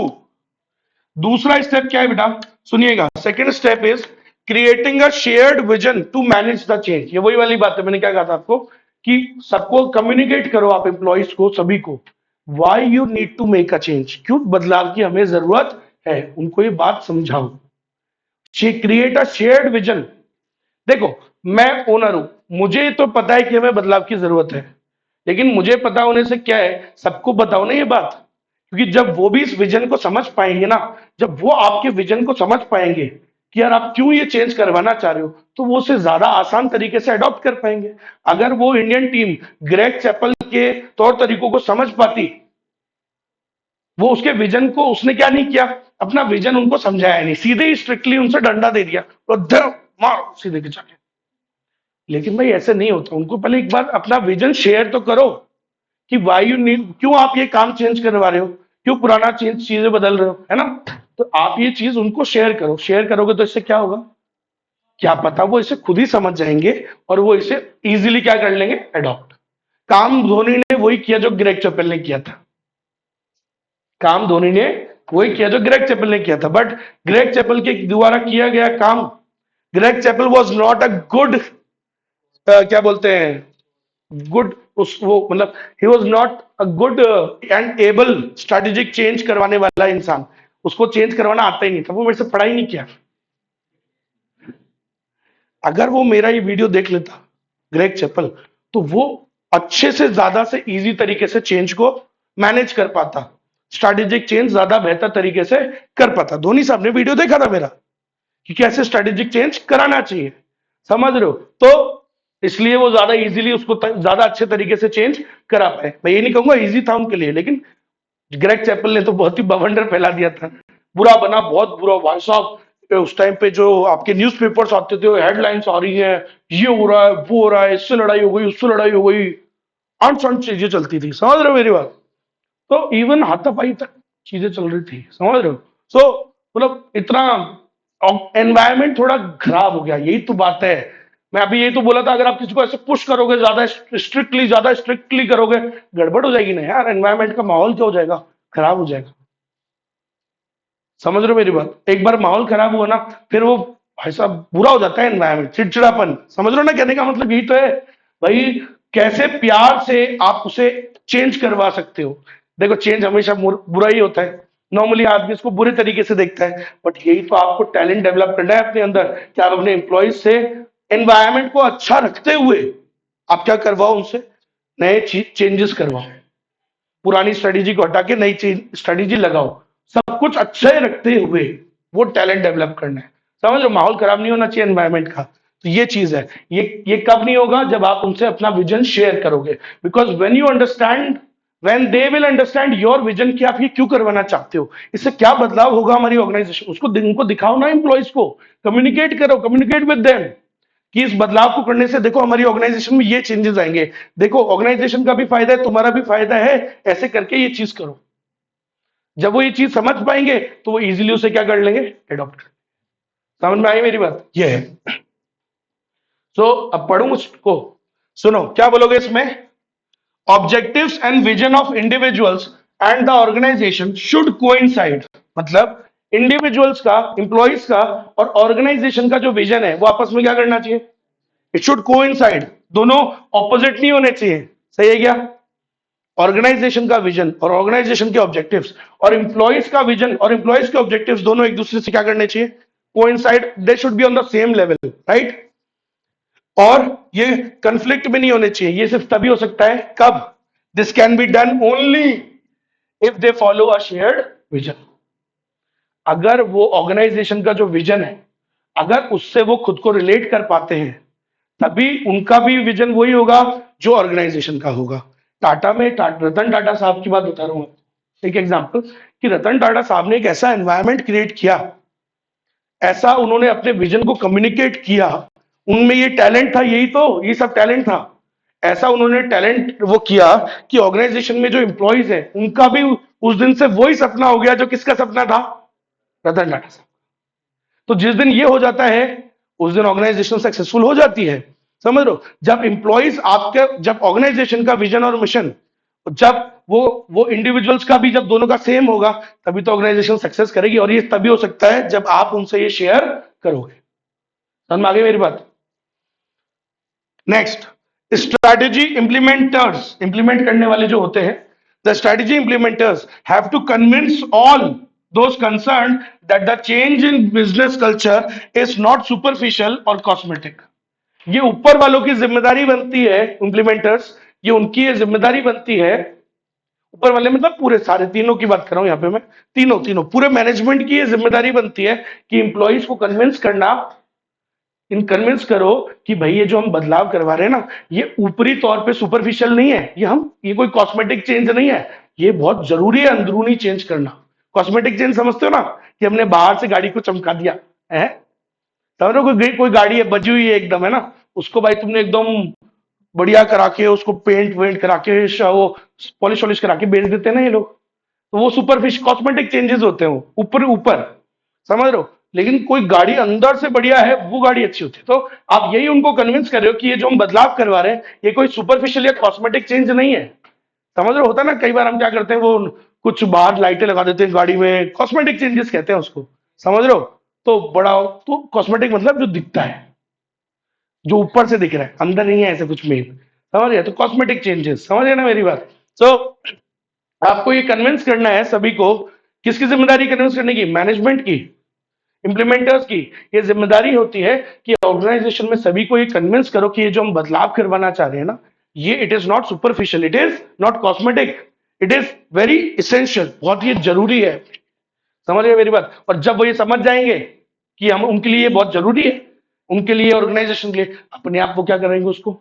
दूसरा स्टेप क्या है बेटा, सुनिएगा। Second step is creating a shared vision to manage the change. ये वही वाली बात है, मैंने क्या कहा था आपको कि सबको कम्युनिकेट करो, आप एम्प्लॉइज को, सभी को, why you need to make a change, क्यों बदलाव की हमें जरूरत है, उनको ये बात समझाओ। Create a shared vision. देखो, मैं ओनर हूं, मुझे तो पता है कि हमें बदलाव की जरूरत है, लेकिन मुझे पता होने से क्या है, सबको बताओ ना ये बात। क्योंकि जब वो भी इस विजन को समझ पाएंगे ना, जब वो आपके विजन को समझ पाएंगे कि यार आप क्यों ये चेंज करवाना चाह रहे हो, तो वो उसे ज्यादा आसान तरीके से अडॉप्ट कर पाएंगे। अगर वो इंडियन टीम ग्रेग चैपल के तौर तरीकों को समझ पाती, वो उसके विजन को, उसने क्या नहीं किया, अपना विजन उनको समझाया नहीं, सीधे ही स्ट्रिक्टली उनसे डंडा दे दिया और धर मार सीधे के जाके। लेकिन भाई ऐसे नहीं होता, उनको पहले एक बार अपना विजन शेयर तो करो कि वाई यू नीड, क्यों आप ये काम चेंज करवा रहे हो, क्यों पुराना चेंज चीजें बदल रहे हो, है ना। तो आप ये चीज उनको शेयर करो, शेयर करोगे तो इससे क्या होगा, क्या पता वो इसे खुद ही समझ जाएंगे और वो इसे इजीली क्या कर लेंगे, अडॉप्ट। काम धोनी ने वही किया जो ग्रेग चैपल ने किया था, काम धोनी ने वही किया जो ग्रेग चैपल ने किया था, बट ग्रेग चैपल के द्वारा किया गया काम, Greg Chappell was not a good, क्या बोलते हैं, गुड, उस वो मतलब he was not a good and able strategic change करवाने वाला इंसान। उसको चेंज करवाना आता ही नहीं था, वो मेरे से पढ़ाई नहीं किया। अगर वो मेरा ये वीडियो देख लेता ग्रेग चैपल, तो वो अच्छे से ज्यादा से इजी तरीके से चेंज को मैनेज कर पाता, स्ट्रेटेजिक चेंज ज्यादा बेहतर तरीके से कर पाता। धोनी साहब ने वीडियो देखा था मेरा कि कैसे स्ट्रेटेजिक चेंज कराना चाहिए, समझ रहे हो। तो इसलिए वो ज्यादा इजीली उसको ज्यादा अच्छे तरीके से चेंज करा पाए। मैं ये नहीं कहूंगा इजी था उनके लिए, लेकिन ग्रेग चैपल ने तो बहुत ही बवंडर फैला दिया था, बुरा बना, बहुत बुरा भाई साहब। उस टाइम पे जो आपके न्यूज़पेपर्स आते थे, हेडलाइंस आ रही है, ये हो रहा है, वो हो रहा है, इससे लड़ाई हो गई, उससे लड़ाई हो गई, अनसन चीजें चलती थी, समझ रहे हो मेरी बात। तो इवन हाथापाई तक चीजें चल रही थी, समझ रहे हो। सो मतलब इतना एनवायरमेंट थोड़ा खराब हो गया, यही तो बात है। मैं अभी यही तो बोला था, अगर आप किसी को ऐसे पुश करोगे, ज्यादा स्ट्रिक्टली करोगे, गड़बड़ हो जाएगी ना यार, एनवायरमेंट का माहौल क्या हो जाएगा, खराब हो जाएगा। समझ रहे हो मेरी बात, एक बार माहौल खराब हुआ ना, फिर वो भाई साहब बुरा हो जाता है एनवायरमेंट, चिड़चिड़ापन। समझ रहे हो ना, कहने का मतलब यही तो है भाई, कैसे प्यार से आप उसे चेंज करवा सकते हो। देखो चेंज हमेशा बुरा ही होता है, नॉर्मली आदमी इसको बुरे तरीके से देखता है, बट यही तो आपको टैलेंट डेवलप करना है अपने अंदर, कि आप अपने एम्प्लॉयज से एनवायरमेंट को अच्छा रखते हुए आप क्या करवाओ, उनसे नए चेंजेस करवाओ, पुरानी स्ट्रेटेजी को हटा के नई स्ट्रेटेजी लगाओ, सब कुछ अच्छे रखते हुए वो टैलेंट डेवलप करना है। समझ लो, माहौल खराब नहीं होना चाहिए एनवायरमेंट का। तो ये चीज है, ये कब नहीं होगा, जब आप उनसे अपना विजन शेयर करोगे। Because when you understand, when they will understand your vision कि आप ये क्यों करवाना चाहते हो, इससे क्या बदलाव होगा हमारी ऑर्गेनाइजेशन, उसको उनको दिखाओ ना, एम्प्लॉइज को कम्युनिकेट करो, कम्युनिकेट विद देम कि इस बदलाव को करने से देखो हमारी ऑर्गेनाइजेशन में ये चेंजेस आएंगे, देखो ऑर्गेनाइजेशन का भी फायदा है, तुम्हारा भी फायदा है, ऐसे करके ये चीज करो। जब वो ये चीज समझ पाएंगे तो वो इजीली उसे क्या कर लेंगे, एडॉप्ट कर। समझ में आई मेरी बात, ये है। सो अब पढ़ूं उसको, सुनो क्या बोलोगे इसमें, objectives and vision of individuals and the organisation should coincide. मतलब इंडिविजुअल्स का, इंप्लॉइज का और ऑर्गेनाइजेशन का जो विजन है वो आपस में क्या करना चाहिए, इट शुड कोइंसाइड, दोनों ऑपोजिट नहीं होने चाहिए। सही है क्या, ऑर्गेनाइजेशन का विजन और ऑर्गेनाइजेशन के ऑब्जेक्टिव्स और इंप्लॉइज का विजन और इंप्लॉइज के ऑब्जेक्टिव्स दोनों एक दूसरे से क्या करने चाहिए, coincide, they should be on the same level, right. और ये कंफ्लिक्ट में नहीं होने चाहिए। ये सिर्फ तभी हो सकता है कब, this can be done only if they follow a shared vision. अगर वो ऑर्गेनाइजेशन का जो विजन है, अगर उससे वो खुद को रिलेट कर पाते हैं, तभी उनका भी विजन वही होगा जो ऑर्गेनाइजेशन का होगा। टाटा में रतन टाटा साहब की बात बता रहा हूं, एक एग्जांपल, कि रतन टाटा साहब ने एक ऐसा एनवायरनमेंट क्रिएट किया, ऐसा उन्होंने अपने विजन को कम्युनिकेट किया, उनमें ये टैलेंट था, यही तो ये सब टैलेंट था, ऐसा उन्होंने टैलेंट वो किया कि ऑर्गेनाइजेशन में जो एम्प्लॉइज है उनका भी उस दिन से वही सपना हो गया जो किसका सपना था, रतन टाटा साहब। तो जिस दिन ये हो जाता है उस दिन ऑर्गेनाइजेशन सक्सेसफुल हो जाती है, समझ लो। जब एम्प्लॉइज आपके, जब ऑर्गेनाइजेशन का विजन और मिशन, जब वो इंडिविजुअल्स का भी जब दोनों का सेम होगा, तभी तो ऑर्गेनाइजेशन सक्सेस करेगी। और ये तभी हो सकता है जब आप उनसे ये शेयर करोगे। समझ में आ गई मेरी बात। नेक्स्ट, स्ट्रैटेजी इंप्लीमेंटर्स, इंप्लीमेंट करने वाले जो होते हैं, the strategy implementers have to convince all those concern that the change in business culture is not superficial और कॉस्मेटिक। ये ऊपर वालों की जिम्मेदारी बनती है, इंप्लीमेंटर्स, ये उनकी ये जिम्मेदारी बनती है, ऊपर वाले मतलब पूरे सारे तीनों की बात कर रहा हूं यहां पे मैं, तीनों तीनों पूरे मैनेजमेंट की ये जिम्मेदारी बनती है कि इंप्लॉइज को कन्विंस करना, इन कन्विंस करो कि भाई ये जो हम बदलाव करवा रहे हैं ना, ये ऊपरी तौर पे सुपरफिशियल नहीं है, ये कोई कॉस्मेटिक चेंज नहीं है, ये बहुत जरूरी है अंदरूनी चेंज करना। कॉस्मेटिक चेंज समझते हो ना, कि हमने बाहर से गाड़ी को चमका दिया है, समझ रहे हो, कोई गाड़ी है बजी हुई है एकदम, है ना, उसको भाई तुमने एकदम बढ़िया करा के उसको पेंट वेंट करा के वो पॉलिश वॉलिश करा के बेच देते हैं ना ये लोग, तो वो सुपरफिश कॉस्मेटिक चेंजेस होते हैं, वो ऊपर ऊपर, समझ रहे हो। लेकिन कोई गाड़ी अंदर से बढ़िया है वो गाड़ी अच्छी होती है। तो आप यही उनको कन्विंस कर रहे हो कि ये जो हम बदलाव करवा रहे हैं ये कोई सुपरफिशियल या कॉस्मेटिक चेंज नहीं है। समझ रहे हो, होता है ना कई बार हम क्या करते हैं, वो कुछ बाहर लाइटें लगा देते हैं गाड़ी में, कॉस्मेटिक चेंजेस कहते हैं उसको, समझ रहे हो। तो बड़ा, तो कॉस्मेटिक मतलब जो दिखता है, जो ऊपर से दिख रहा है, अंदर नहीं है ऐसे कुछ मेन, समझ गया, तो कॉस्मेटिक चेंजेस, समझ गए ना मेरी बात। सो आपको ये कन्विंस करना है सभी को, किसकी जिम्मेदारी कन्विंस करने की, मैनेजमेंट की, इंप्लीमेंटर्स की ये जिम्मेदारी होती है कि ऑर्गेनाइजेशन में सभी को ये कन्विंस करो कि ये जो हम बदलाव करवाना चाह रहे हैं ना, ये it is not superficial, it is not cosmetic, it is very essential, बहुत ये जरूरी है। समझ गए मेरी बात। और जब वो ये समझ जाएंगे कि हम उनके लिए बहुत जरूरी है, उनके लिए ऑर्गेनाइजेशन के लिए, अपने आप वो क्या करेंगे, उसको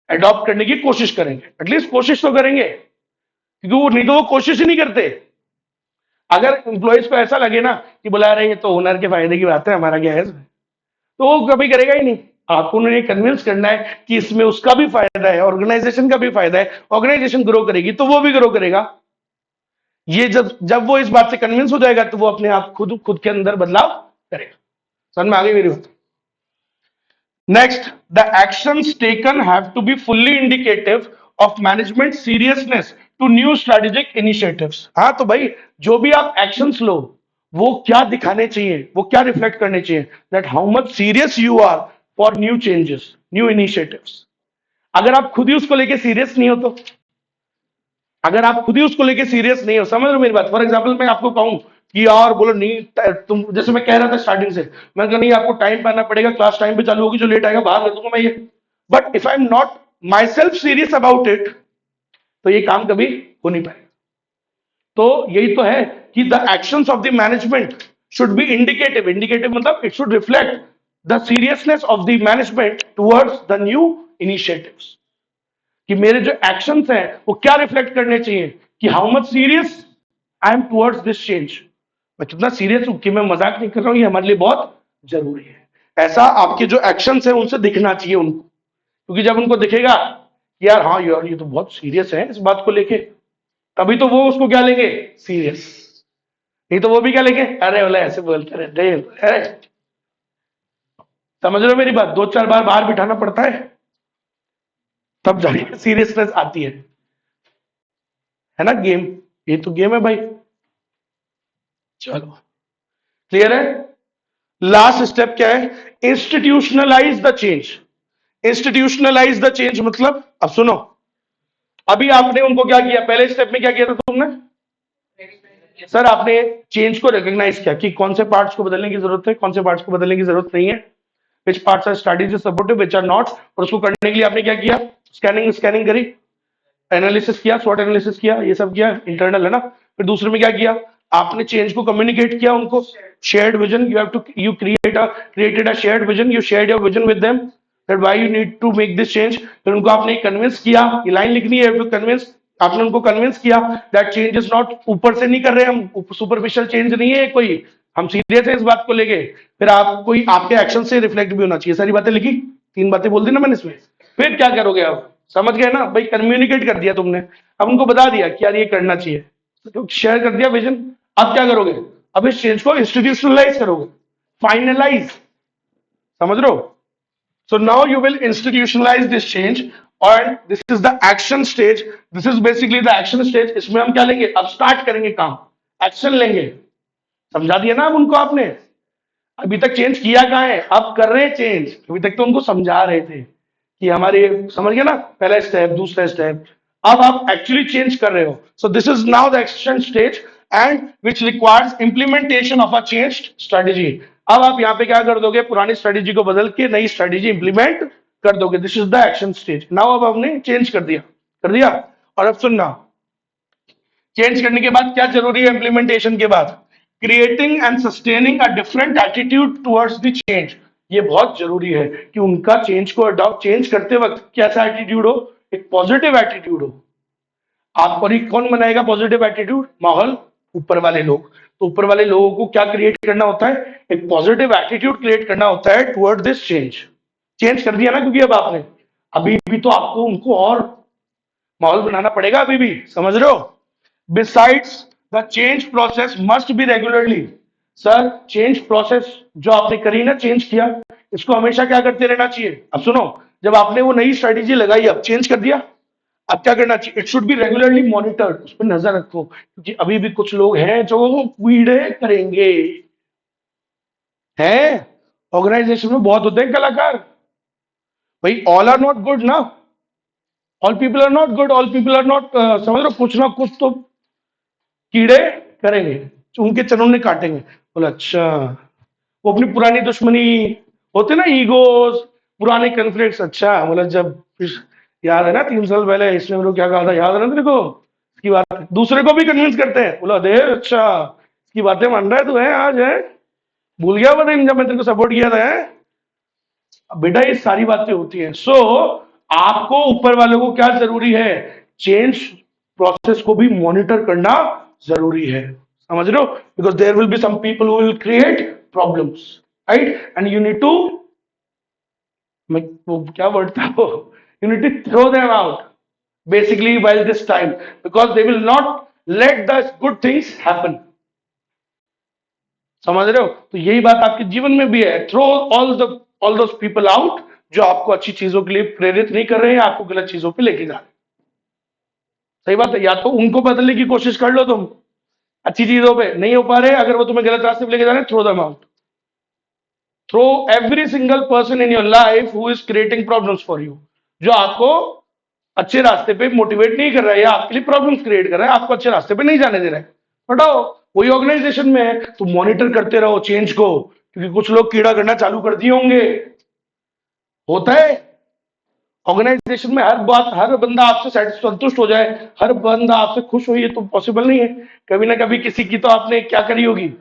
अडॉप्ट करने की कोशिश करेंगे, एटलीस्ट कोशिश तो करेंगे, क्योंकि वो नहीं तो वो कोशिश ही नहीं करते। अगर एम्प्लॉयज को ऐसा लगे ना कि बुला रहे हैं तो ओनर के फायदे की बात है, हमारा क्या है इसमें, तो वो कभी करेगा ही नहीं। आपको उन्हें कन्विंस करना है कि इसमें उसका भी फायदा है, ऑर्गेनाइजेशन का भी फायदा है, ऑर्गेनाइजेशन ग्रो करेगी तो वो भी ग्रो करेगा। ये जब जब वो इस बात से कन्विंस हो जाएगा तो वो अपने आप खुद खुद के अंदर बदलाव करेगा। समझ में आ गई मेरी बात। Next, the actions taken have to be fully indicative of management seriousness to new strategic initiatives. हाँ तो भाई जो भी आप एक्शंस लो वो क्या दिखाने चाहिए, वो क्या रिफ्लेक्ट करने चाहिए, that how much serious you are for new changes, new initiatives. अगर आप खुद ही उसको लेके सीरियस नहीं हो तो, अगर आप खुद ही उसको लेके सीरियस नहीं हो, समझ रहे हो मेरी बात। फॉर एग्जांपल मैं आपको कहूं कि यार बोलो नहीं, तुम जैसे मैं कह रहा था स्टार्टिंग से, मैं कहा नहीं आपको टाइम पे आना पड़ेगा, क्लास टाइम पे चालू होगी, जो लेट आएगा बाहर कर दूंगा मैं ये, but if I am not my self serious about it, तो ये काम कभी हो नहीं पाएगा। तो यही तो है कि the actions of the management should be indicative, indicative मतलब it should reflect the seriousness of the management towards the new initiatives, कि मेरे जो एक्शंस हैं वो क्या रिफ्लेक्ट करने चाहिए, कि how much serious I am towards this change, मैं कितना सीरियस हूं, कि मैं मजाक नहीं कर रहा हूं, ये हमारे लिए बहुत जरूरी है। ऐसा आपके जो एक्शंस है उनसे दिखना चाहिए उनको, क्योंकि जब उनको दिखेगा कि यार हाँ यार ये तो बहुत सीरियस है इस बात को लेके, तभी तो वो उसको क्या लेंगे, सीरियस। नहीं तो वो भी क्या लेंगे, अरे बोला ऐसे बोलते रहते हैं, अरे समझ रहे हो मेरी बात, दो चार बार बाहर बिठाना पड़ता है तब जाके सीरियसनेस आती है ना। गेम, ये तो गेम है भाई। चलो क्लियर है। लास्ट स्टेप क्या है, institutionalise the change. Institutionalise the change मतलब, अब सुनो, अभी आपने उनको क्या किया, पहले स्टेप में क्या किया था तुमने, सर आपने चेंज को रिकॉग्नाइज किया कि कौन से पार्ट्स को बदलने की जरूरत है, कौन से पार्ट्स को बदलने की जरूरत नहीं है, which parts are strategy supportive which are not, और उसको करने के लिए आपने क्या किया, स्कैनिंग स्कैनिंग करी, एनालिसिस किया, स्वॉट एनालिसिस किया, ये सब किया, इंटरनल है ना। फिर दूसरे में क्या किया, आपने चेंज को कम्युनिकेट किया उनको, shared vision, you have to you created a shared vision, you shared your vision with them that why you need to make this change. फिर उनको आपने कन्विंस किया, ये लाइन लिखनी है, टू कन्विंस, आपने उनको कन्विंस किया दैट चेंज इज नॉट, ऊपर से नहीं कर रहे हम, सुपरफिशियल चेंज नहीं है कोई, हम सीरियस है इस बात को लेके। फिर आप कोई आपके एक्शन से रिफ्लेक्ट भी होना चाहिए, सारी बातें लिखी, 3 बातें बोल दी ना मैंने इसमें। फिर क्या करोगे आप, समझ गए ना भाई, कम्युनिकेट कर दिया तुमने, अब उनको बता दिया कि यार ये करना चाहिए, तो शेयर कर दिया विजन। अब क्या करोगे, अब इस चेंज को इंस्टीट्यूशनलाइज करोगे, फाइनलाइज, समझ रहे हो। So now you will institutionalize this change and this is the action stage. This is basically the action stage. इसमें हम क्या लेंगे, अब स्टार्ट करेंगे काम, एक्शन लेंगे। समझा दिया ना अब उनको आपने, अभी तक चेंज किया कहाँ है, अब कर रहे हैं चेंज, अभी तक तो उनको समझा रहे थे कि हमारे, समझ गए ना, पहला स्टेप दूसरा स्टेप, अब आप एक्चुअली चेंज कर रहे हो। सो this is now the action stage and which requires implementation of a change strategy. अब आप यहाँ पे क्या कर दोगे, पुरानी स्ट्रेटेजी को बदल के नई स्ट्रेटेजी इंप्लीमेंट कर दोगे, this is the action stage. Now अब हमने चेंज कर दिया। और अब सुनना, चेंज करने के बाद क्या जरूरी है, इंप्लीमेंटेशन के बाद creating and sustaining a different attitude towards the change. ये बहुत जरूरी है कि उनका चेंज को अडॉप्ट, चेंज करते वक्त कैसा एटीट्यूड हो, एक पॉजिटिव एटीट्यूड हो। आप और कौन बनाएगा पॉजिटिव एटीट्यूड, माहौल, ऊपर वाले लोग। तो ऊपर वाले लोगों को क्या क्रिएट करना होता है, एक पॉजिटिव एटीट्यूड क्रिएट करना होता है टुवर्ड दिस चेंज। चेंज कर दिया ना, क्योंकि अब आपने, अभी भी तो आपको उनको और माहौल बनाना पड़ेगा अभी भी, समझ रहे हो। Besides, the change process must be regularly. Sir change process जो आपने करी ना, चेंज किया, इसको हमेशा क्या करते रहना चाहिए। अब सुनो, जब आपने वो नई स्ट्रेटेजी लगाई, अब चेंज कर दिया, अब क्या करना चाहिए, it should B regularly monitored, उस पर नजर रखो, क्योंकि अभी भी कुछ लोग हैं जो कीड़े करेंगे, हैं ऑर्गेनाइजेशन में बहुत होते हैं कलाकार, भाई ऑल आर नॉट गुड ना, all people are not good, all people are not, समझ लो, कुछ ना कुछ तो कीड़े करेंगे, उनके चरणों ने काटेंगे। बोला अच्छा, वो अपनी पुरानी दुश्मनी होते ना, ईगोस, पुराने कन्फ्लिक्ट्स, अच्छा बोला जब याद है ना 3 साल पहले इसने मेरे को क्या कहा था, याद है ना तेरे को, इसकी बात दूसरे को भी कन्विंस करते हैं। बोला दे अच्छा, इसकी बातें मान रहा है तू, है आज है, भूल गया वो दिन जब मैं तेरे को सपोर्ट किया था, है बेटा, ये सारी बातें होती हैं। सो आपको ऊपर वालों को क्या जरूरी है, चेंज प्रोसेस को भी मॉनिटर करना जरूरी है, समझ रहे हो, because there will be some people who will create problems, right, and you need to, वो क्या वर्ड था वो, you need to throw them out basically while this time, because they will not let the good things happen, समझ रहे हो। तो यही बात आपके जीवन में भी है, throw all those people out जो आपको अच्छी चीजों के लिए प्रेरित नहीं कर रहे हैं, आपको गलत चीजों पे लेके जा रहे हैं। सही बात है, या तो उनको बदलने की कोशिश कर लो तुम, अच्छी चीजों पे नहीं हो पा रहे, अगर वो तुम्हें गलत रास्ते पे लेके जा रहे हैं, throw them out, throw every single person in your life who is creating problems for you, जो आपको अच्छे रास्ते पे मोटिवेट नहीं कर रहा है या आपके लिए प्रॉब्लम्स क्रिएट कर रहा है, आपको अच्छे रास्ते पे नहीं जाने दे रहा है, हटाओ। वही ऑर्गेनाइजेशन में है तो मॉनिटर करते रहो चेंज को, क्योंकि कुछ लोग कीड़ा करना चालू कर दिए होंगे, होता है ऑर्गेनाइजेशन में, हर बात, हर बंदा आपसे संतुष्ट हो जाए, हर बंदा आपसे खुश हो, ये तो पॉसिबल नहीं है। कभी ना कभी किसी की तो आपने क्या करी होगी,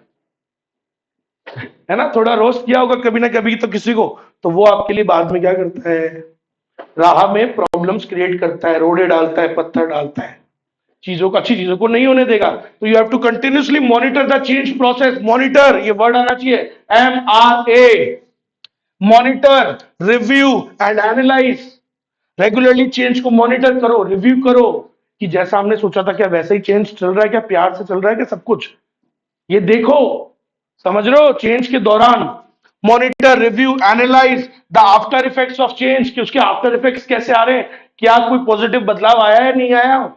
है ना, थोड़ा रोस्ट किया होगा कभी ना कभी तो किसी को, तो वो आपके लिए बाद में क्या करता है, राह में प्रॉब्लम्स क्रिएट करता है, रोड़े डालता है, पत्थर डालता है, चीजों को, अच्छी चीजों को नहीं होने देगा। तो you have to continuously monitor the change process, monitor ये वर्ड आना चाहिए, MRA, monitor, review and analyse. Regularly change को मॉनिटर करो, रिव्यू करो कि जैसा हमने सोचा था क्या वैसा ही चेंज चल रहा है, क्या प्यार से चल रहा है, क्या सब कुछ, ये देखो, समझ रहे हो। चेंज के दौरान monitor, review, analyse the after effects of change, कि उसके आफ्टर इफेक्ट्स कैसे आ रहे हैं, क्या कोई पॉजिटिव बदलाव आया है नहीं आया,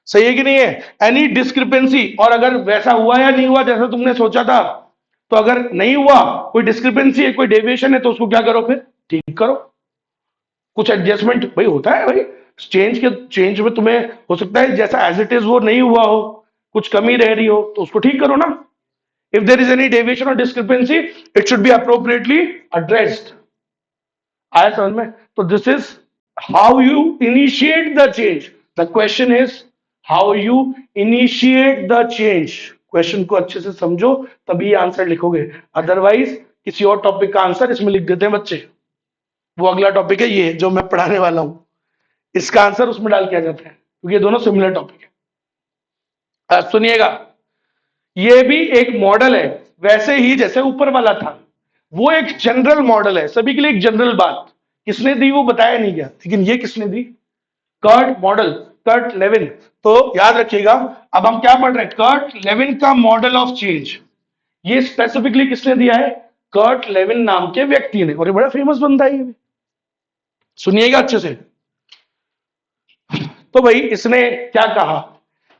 सही है कि नहीं है, एनी डिस्क्रिपेंसी, और अगर वैसा हुआ या नहीं हुआ जैसा तुमने सोचा था, तो अगर नहीं हुआ, कोई डिस्क्रिपेंसी है, कोई डेविएशन है, तो उसको क्या करो, फिर ठीक करो, कुछ एडजस्टमेंट भाई होता है भाई, चेंज में तुम्हें हो सकता है जैसा एज इट इज वो नहीं हुआ हो, कुछ कमी रह रही हो तो उसको ठीक करो ना. If there is any deviation और discrepancy it should be appropriately addressed. आया समझ में? तो this is how you initiate the change. The question is how you initiate the change. Question को अच्छे से समझो तभी आंसर लिखोगे, अदरवाइज किसी और टॉपिक का आंसर इसमें लिख देते हैं बच्चे. वो अगला टॉपिक है ये जो मैं पढ़ाने वाला हूं, इसका आंसर उसमें डाल के आ जाता है क्योंकि ये दोनों सिमिलर टॉपिक है. सुनिएगा, ये भी एक मॉडल है वैसे ही जैसे ऊपर वाला था. वो एक जनरल मॉडल है, सभी के लिए एक जनरल बात. किसने दी वो बताया नहीं गया, लेकिन ये किसने दी? Kurt model, Kurt Lewin. तो याद रखिएगा, अब हम क्या पढ़ रहे हैं? कर्ट लेविन का मॉडल ऑफ चेंज. ये स्पेसिफिकली किसने दिया है? कर्ट लेविन नाम के व्यक्ति ने, और ये बड़ा फेमस बंदा है ये भी. सुनिएगा अच्छे से. तो भाई इसने क्या कहा?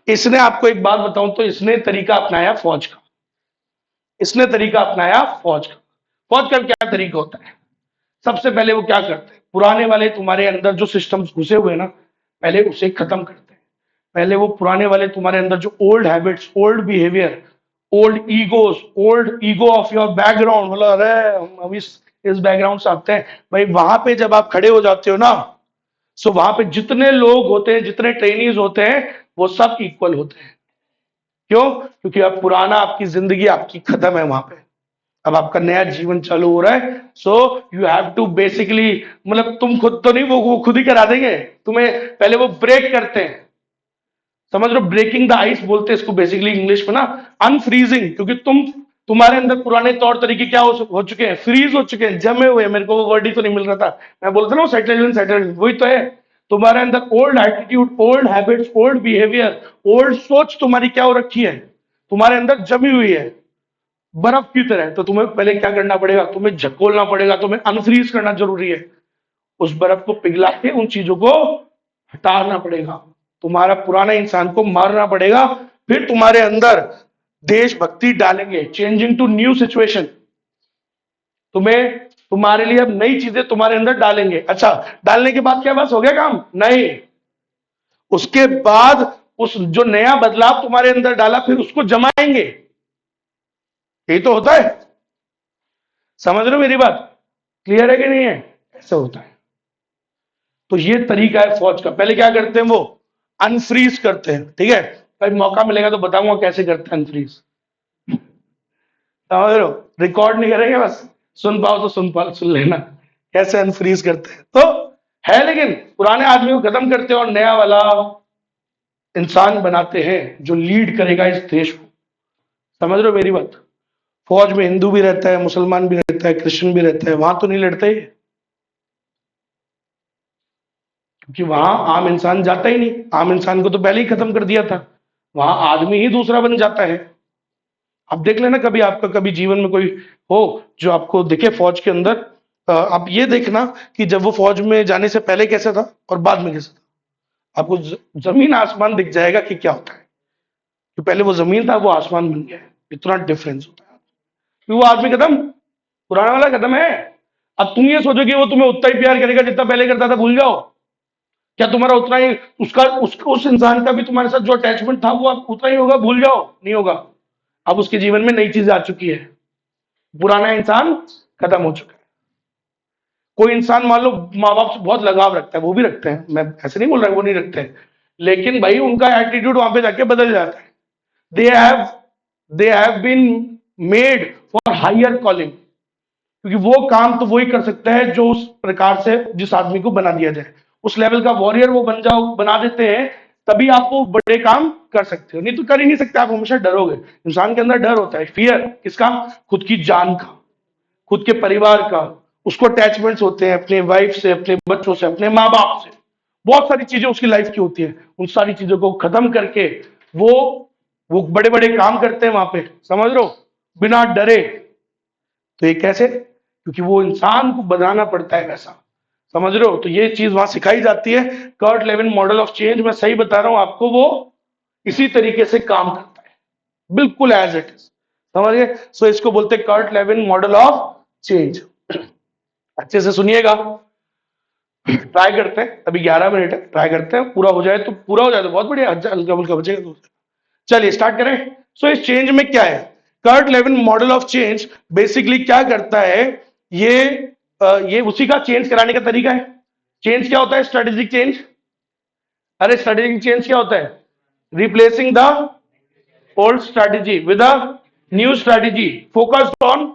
इसने आपको एक बात बताऊं तो इसने तरीका अपनाया फौज का. इसने तरीका अपनाया फौज का. फौज का क्या तरीका होता है? सबसे पहले वो क्या करते हैं? पुराने वाले तुम्हारे अंदर जो सिस्टम्स घुसे हुए ना, पहले उसे खत्म करते हैं. पहले वो पुराने वाले तुम्हारे अंदर जो old habits, old behaviour, old egos, old ego of your background, मतलब अरे हम इस बैकग्राउंड से आते हैं भाई, वहां पे जब आप खड़े हो जाते हो ना, सो वहां पे जितने लोग होते हैं, जितने ट्रेनीज होते हैं, वो सब इक्वल होते हैं. क्यों? क्योंकि अब पुराना आपकी जिंदगी आपकी खत्म है वहां पे. अब आपका नया जीवन चालू हो रहा है. So you have to basically, मतलब तुम खुद तो नहीं, वो खुद ही करा देंगे तुम्हें. पहले वो ब्रेक करते हैं, समझ लो, ब्रेकिंग द आइस बोलते हैं इसको बेसिकली इंग्लिश में ना, अनफ्रीजिंग. क्योंकि तुम्हारे अंदर पुराने तौर तरीके क्या हो चुके हैं? फ्रीज हो चुके हैं, जमे हुए हैं. मेरे को वो वर्ड ही तो नहीं मिल रहा था. मैं बोलता ना सेटल्ड, वही तो है. तुम्हारे अंदर old attitude, old habits, old behaviour, old सोच तुम्हारी क्या हो रखी है? तुम्हारे अंदर जमी हुई है बर्फ की तरह. तो तुम्हें पहले क्या करना पड़ेगा? तुम्हें झकोलना पड़ेगा, तुम्हें अनफ्रीज करना जरूरी है. उस बर्फ को पिघला के उन चीजों को हटाना पड़ेगा. तुम्हारा पुराना इंसान को मारना पड़ेगा. फिर तुम्हारे अंदर देशभक्ति डालेंगे, चेंजिंग टू न्यू सिचुएशन. तुम्हारे लिए अब नई चीजें तुम्हारे अंदर डालेंगे. अच्छा, डालने के बाद क्या बस हो गया काम? नहीं. उसके बाद उस जो नया बदलाव तुम्हारे अंदर डाला, फिर उसको जमाएंगे. यही तो होता है. समझ रहे हो मेरी बात? क्लियर है कि नहीं है? ऐसा होता है. तो ये तरीका है फौज का. पहले क्या करते हैं? वो अनफ्रीज करते हैं. ठीक है, कभी मौका मिलेगा तो बताऊंगा कैसे करते हैं अनफ्रीज. समझ रहे हो? रिकॉर्ड नहीं करेंगे, बस सुन पाओ तो सुन लेना कैसे अनफ्रीज करते हैं. तो है, लेकिन पुराने आदमी को खत्म करते हैं और नया वाला इंसान बनाते हैं जो लीड करेगा इस देश को. समझ रहे हो मेरी बात? फौज में हिंदू भी रहता है, मुसलमान भी रहता है, क्रिश्चियन भी रहता है. वहां तो नहीं लड़ते, क्योंकि वहां आम इंसान जाता ही नहीं. आम इंसान को तो पहले ही खत्म कर दिया था. वहां आदमी ही दूसरा बन जाता है. अब देख लेना, कभी आपका कभी जीवन में कोई हो जो आपको दिखे फौज के अंदर. आप ये देखना कि जब वो फौज में जाने से पहले कैसा था और बाद में कैसा था, आपको जमीन आसमान दिख जाएगा कि क्या होता है. तो पहले वो जमीन था, वो आसमान बन गया है. इतना डिफरेंस होता है. तो वो आदमी खत्म, पुराना वाला खत्म है. अब तुम ये सोचो कि वो तुम्हें उतना ही प्यार करेगा जितना पहले करता था, भूल जाओ. क्या तुम्हारा उतना ही उस इंसान का भी तुम्हारे साथ जो अटैचमेंट था वो आप उतना ही होगा? भूल जाओ, नहीं होगा. अब उसके जीवन में नई चीज आ चुकी है. पुराना इंसान खत्म हो चुका है. कोई इंसान मान लो माँ बाप से बहुत लगाव रखता है, वो भी रखते हैं, मैं ऐसे नहीं बोल रहा वो नहीं रखते हैं, लेकिन भाई उनका एटीट्यूड वहां पे जाके बदल जाता है. They have been made for higher calling. क्योंकि वो काम तो वही कर सकता है जो उस प्रकार से जिस आदमी को बना दिया जाए. उस लेवल का वॉरियर वो बना देते हैं, तभी आप वो बड़े काम कर सकते हो. नहीं तो कर ही नहीं सकते. आप हमेशा डरोगे. इंसान के अंदर डर होता है, फियर. किसका? खुद की जान का, खुद के परिवार का. उसको अटैचमेंट्स होते हैं अपने वाइफ से, अपने बच्चों से, अपने माँ बाप से. बहुत सारी चीजें उसकी लाइफ की होती है. उन सारी चीजों को खत्म करके वो बड़े बड़े काम करते हैं वहां पे. समझ लो, बिना डरे. तो ये कैसे? क्योंकि वो इंसान को बनाना पड़ता है वैसा. समझ रहे हो? तो ये चीज वहां सिखाई जाती है. Kurt Lewin model of change, मैं सही बता रहा हूं आपको, वो इसी तरीके से काम करता है, बिल्कुल एज इट इज. समझ गए? सो इसको बोलते हैं Kurt Lewin model of change. अच्छे से सुनिएगा, ट्राई करते हैं. अभी 11 मिनट है, ट्राई करते हैं. पूरा हो जाए तो बहुत बढ़िया, हल्का फुल्का बचेगा तो. चलिए स्टार्ट करें। सो इस चेंज में क्या है, Kurt Lewin model of change basically क्या करता है, ये ये उसी का चेंज कराने का तरीका है। चेंज क्या होता है, स्ट्रेटेजिक चेंज। अरे स्ट्रेटेजिक चेंज क्या होता है, replacing the old strategy with a new strategy focused on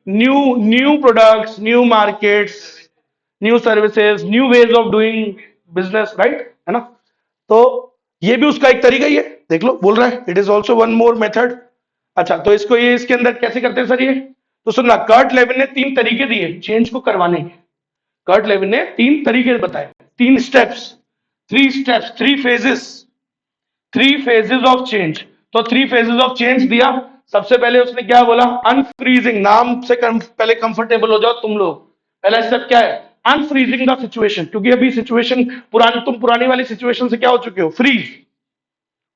new products, new markets, new services, new ways of doing business, right, है ना। तो ये भी उसका एक तरीका ही है, देख लो बोल रहा है it is also one more method. अच्छा, तो इसको ये इसके अंदर कैसे करते हैं सर ये, तो सुनना, कर्ट लेविन ने 3 तरीके दिए चेंज को करवाने के। कर्ट लेविन ने 3 तरीके बताए, 3 steps, 3 phases, 3 phases of change. तो 3 फेजेस ऑफ चेंज दिया। सबसे पहले उसने क्या बोला, अनफ्रीजिंग, नाम से पहले कंफर्टेबल हो जाओ तुम लोग। पहला स्टेप क्या है, अनफ्रीजिंग द सिचुएशन, क्योंकि अभी सिचुएशन पुरानी, तुम पुरानी वाली सिचुएशन से क्या हो चुके हो, फ्रीज।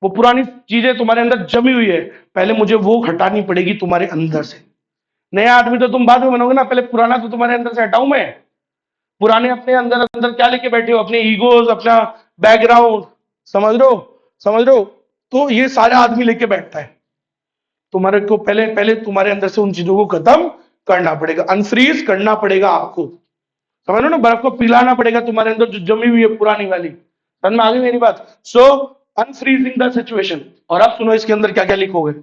वो पुरानी चीजें तुम्हारे अंदर जमी हुई है, पहले मुझे वो हटानी पड़ेगी तुम्हारे अंदर से। नया आदमी तो तुम बाद में बनोगे ना, पहले पुराना तो तुम्हारे अंदर से हटाऊं मैं। पुराने अपने अंदर अंदर क्या लेके बैठे हो, अपने ईगोज, अपना बैकग्राउंड, समझ रहे हो, समझ रहे हो। तो ये सारे आदमी लेके बैठता है, तुम्हारे को पहले पहले तुम्हारे अंदर से उन चीजों को खत्म करना पड़ेगा, अनफ्रीज करना पड़ेगा आपको, समझ लो ना, बर्फ को पिलाना पड़ेगा तुम्हारे अंदर जो जमी हुई है पुरानी वाली। समझ में आ गई मेरी बात। सो अनफ्रीजिंग द सिचुएशन। और अब सुनो इसके अंदर क्या क्या लिखोगे,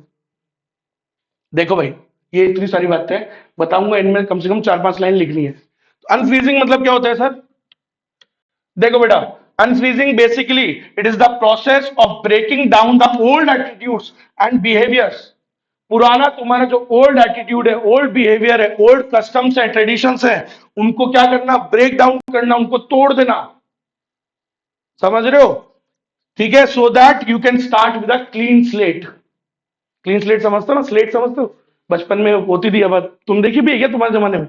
देखो भाई, ये इतनी सारी बातें बताऊंगा, इनमें कम से कम 4-5 लाइन लिखनी है। तो अनफ्रीजिंग मतलब क्या होता है सर, देखो बेटा, unfreezing basically it is the process of breaking down the old attitudes and behaviours. पुराना तुम्हारा जो ओल्ड एटीट्यूड है, ओल्ड बिहेवियर है, ओल्ड कस्टम्स है, ट्रेडिशंस है, उनको क्या करना, ब्रेक डाउन करना, उनको तोड़ देना, समझ रहे हो, ठीक है। सो that you can start with a clean slate. Clean slate समझते हो ना, स्लेट समझते हो, बचपन में होती थी, अब तुम देखी भी है क्या तुम्हारे जमाने में,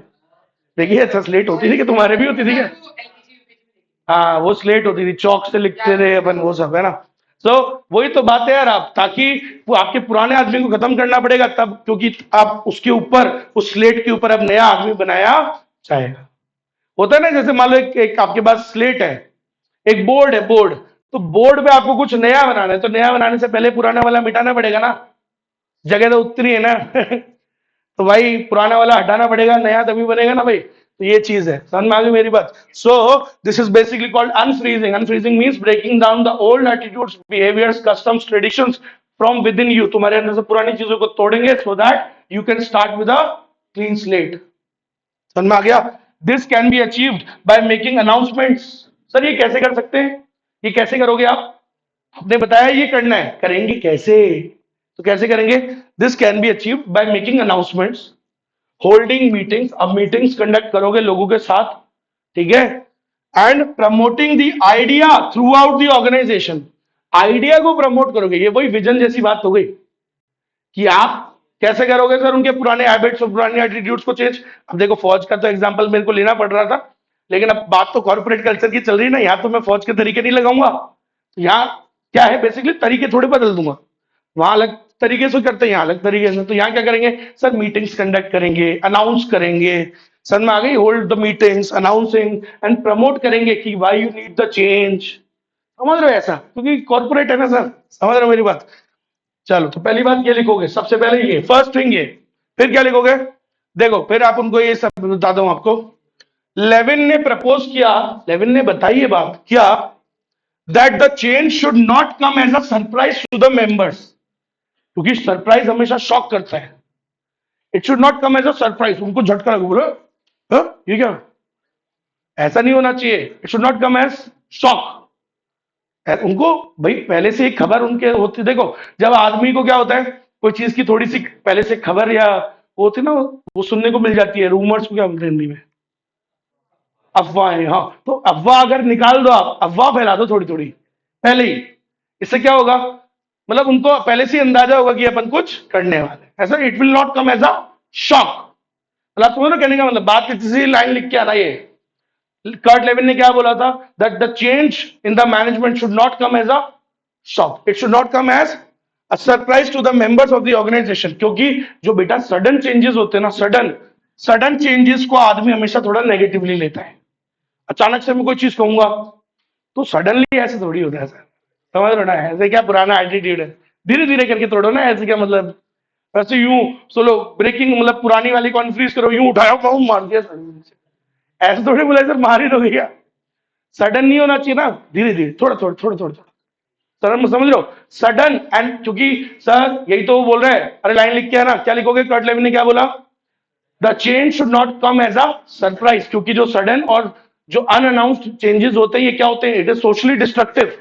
देखिए अच्छा स्लेट होती थी कि तुम्हारे भी होती थी क्या, हाँ वो स्लेट होती थी, चौक से लिखते थे अपन, वो सब है ना। सो वही तो बात है यार, आप ताकि वो आपके पुराने आदमी को खत्म करना पड़ेगा तब, क्योंकि आप उसके ऊपर, उस स्लेट के ऊपर अब नया आदमी बनाया जाएगा। होता है ना, जैसे मान लो एक आपके पास स्लेट है, एक बोर्ड है, बोर्ड, तो बोर्ड पे आपको कुछ नया बनाना है, तो नया बनाने से पहले पुराना वाला मिटाना पड़ेगा ना, जगह तो उतनी है ना तो भाई पुराना वाला हटाना पड़ेगा, नया तभी बनेगा ना भाई। तो ये चीज है, समझ में आ गई मेरी बात। So this is basically called unfreezing. Unfreezing means breaking down the old attitudes, behaviours, customs, traditions from within you. तुम्हारे अंदर से पुरानी चीजों को तोड़ेंगे so that you can start with a clean slate. समझ में आ गया। This can be achieved by making announcements. Sir ये कैसे कर सकते हैं, ये कैसे करोगे आप, आपने बताया ये करना है, करेंगे कैसे, तो कैसे करेंगे, this can be achieved by making announcements, holding meetings, अब मीटिंग्स कंडक्ट करोगे लोगों के साथ, ठीक है, and promoting the idea throughout the organisation. Idea को प्रमोट करोगे, ये वही विजन जैसी बात हो गई कि आप कैसे करोगे सर उनके पुराने हैबिट्स और पुराने एटीट्यूड्स को चेंज। अब देखो फौज का तो एग्जांपल मेरे को लेना पड़ रहा था, लेकिन अब बात तो कॉर्पोरेट कल्चर की चल रही है ना, यहां तो मैं फौज के तरीके नहीं लगाऊंगा। तो यहाँ क्या है, बेसिकली तरीके थोड़े बदल दूंगा, वहां अलग तरीके से करते हैं, यहाँ अलग तरीके से। तो यहाँ क्या करेंगे सर, मीटिंग्स कंडक्ट करेंगे, अनाउंस करेंगे, समझ में आ गई, hold the meetings, announcing and promote करेंगे कि Y you need the change. समझ रहे हो ऐसा, क्योंकि कॉर्पोरेट है ना सर, समझ रहे हो मेरी बात। चलो तो पहली बात ये लिखोगे, सबसे पहले ये फर्स्ट थिंग ये, फिर क्या लिखोगे, देखो फिर आप उनको ये सब बता दूं आपको। लेविन ने प्रपोज किया, लेविन ने बताई ये बात क्या, that the change should not come as a surprise to the members, क्योंकि सरप्राइज हमेशा शॉक करता है। It should not come as a surprise, उनको झटका लगे, बोलो ये क्या, ऐसा नहीं होना चाहिए। It should not come as shock, उनको भाई पहले से एक खबर उनके होती, देखो जब आदमी को क्या होता है, कोई चीज की थोड़ी सी पहले से खबर या वो होती ना, वो सुनने को मिल जाती है, रूमर्स को क्या बोलते हैं हिंदी में, अफवाहें, हाँ, तो अफवाह अगर निकाल दो, आप अफवाह फैला दो थोड़ी थोड़ी पहले ही, इससे क्या होगा, मतलब उनको पहले से अंदाजा होगा कि अपन कुछ करने वाले, ऐसा it will not come as a shock. मतलब तुम्हें कहने का मतलब, बात किसी लाइन लिख के आना, ये कर्ट लेविन ने क्या बोला था, that the change in the management should not come as a shock, it should not come as a surprise to the members of the organisation. क्योंकि जो बेटा सडन चेंजेस होते हैं ना, सडन सडन चेंजेस को आदमी हमेशा थोड़ा नेगेटिवली लेता है। अचानक से मैं कोई चीज कहूंगा तो सडनली ऐसे थोड़ी होता है सर, समझ रहे हो ना, ऐसे क्या पुराना एटीट्यूड है, धीरे धीरे करके तोड़ो ना, ऐसे क्या मतलब वैसे यूं सोलो ब्रेकिंग मतलब पुरानी वाली कॉन्फ्रेंस करो, यूं उठाया पाऊं मार दिया ऐसे थोड़ी बोला सर मार ही दोगे क्या, सडन नहीं होना चाहिए ना, धीरे धीरे थोड़ा थोड़ा थोड़ा थोड़ा थोड़ा, सर समझ रहे हो, सडन एंड क्योंकि सर यही तो वो बोल रहे हैं, अरे लाइन लिख के है ना, क्या लिखोगे, कर्ट लेविन ने क्या बोला, the change should not come as a surprise, क्योंकि जो सडन और जो अनअनाउंस्ड चेंजेस होते हैं ये क्या होते हैं, इट इज सोशली डिस्ट्रक्टिव,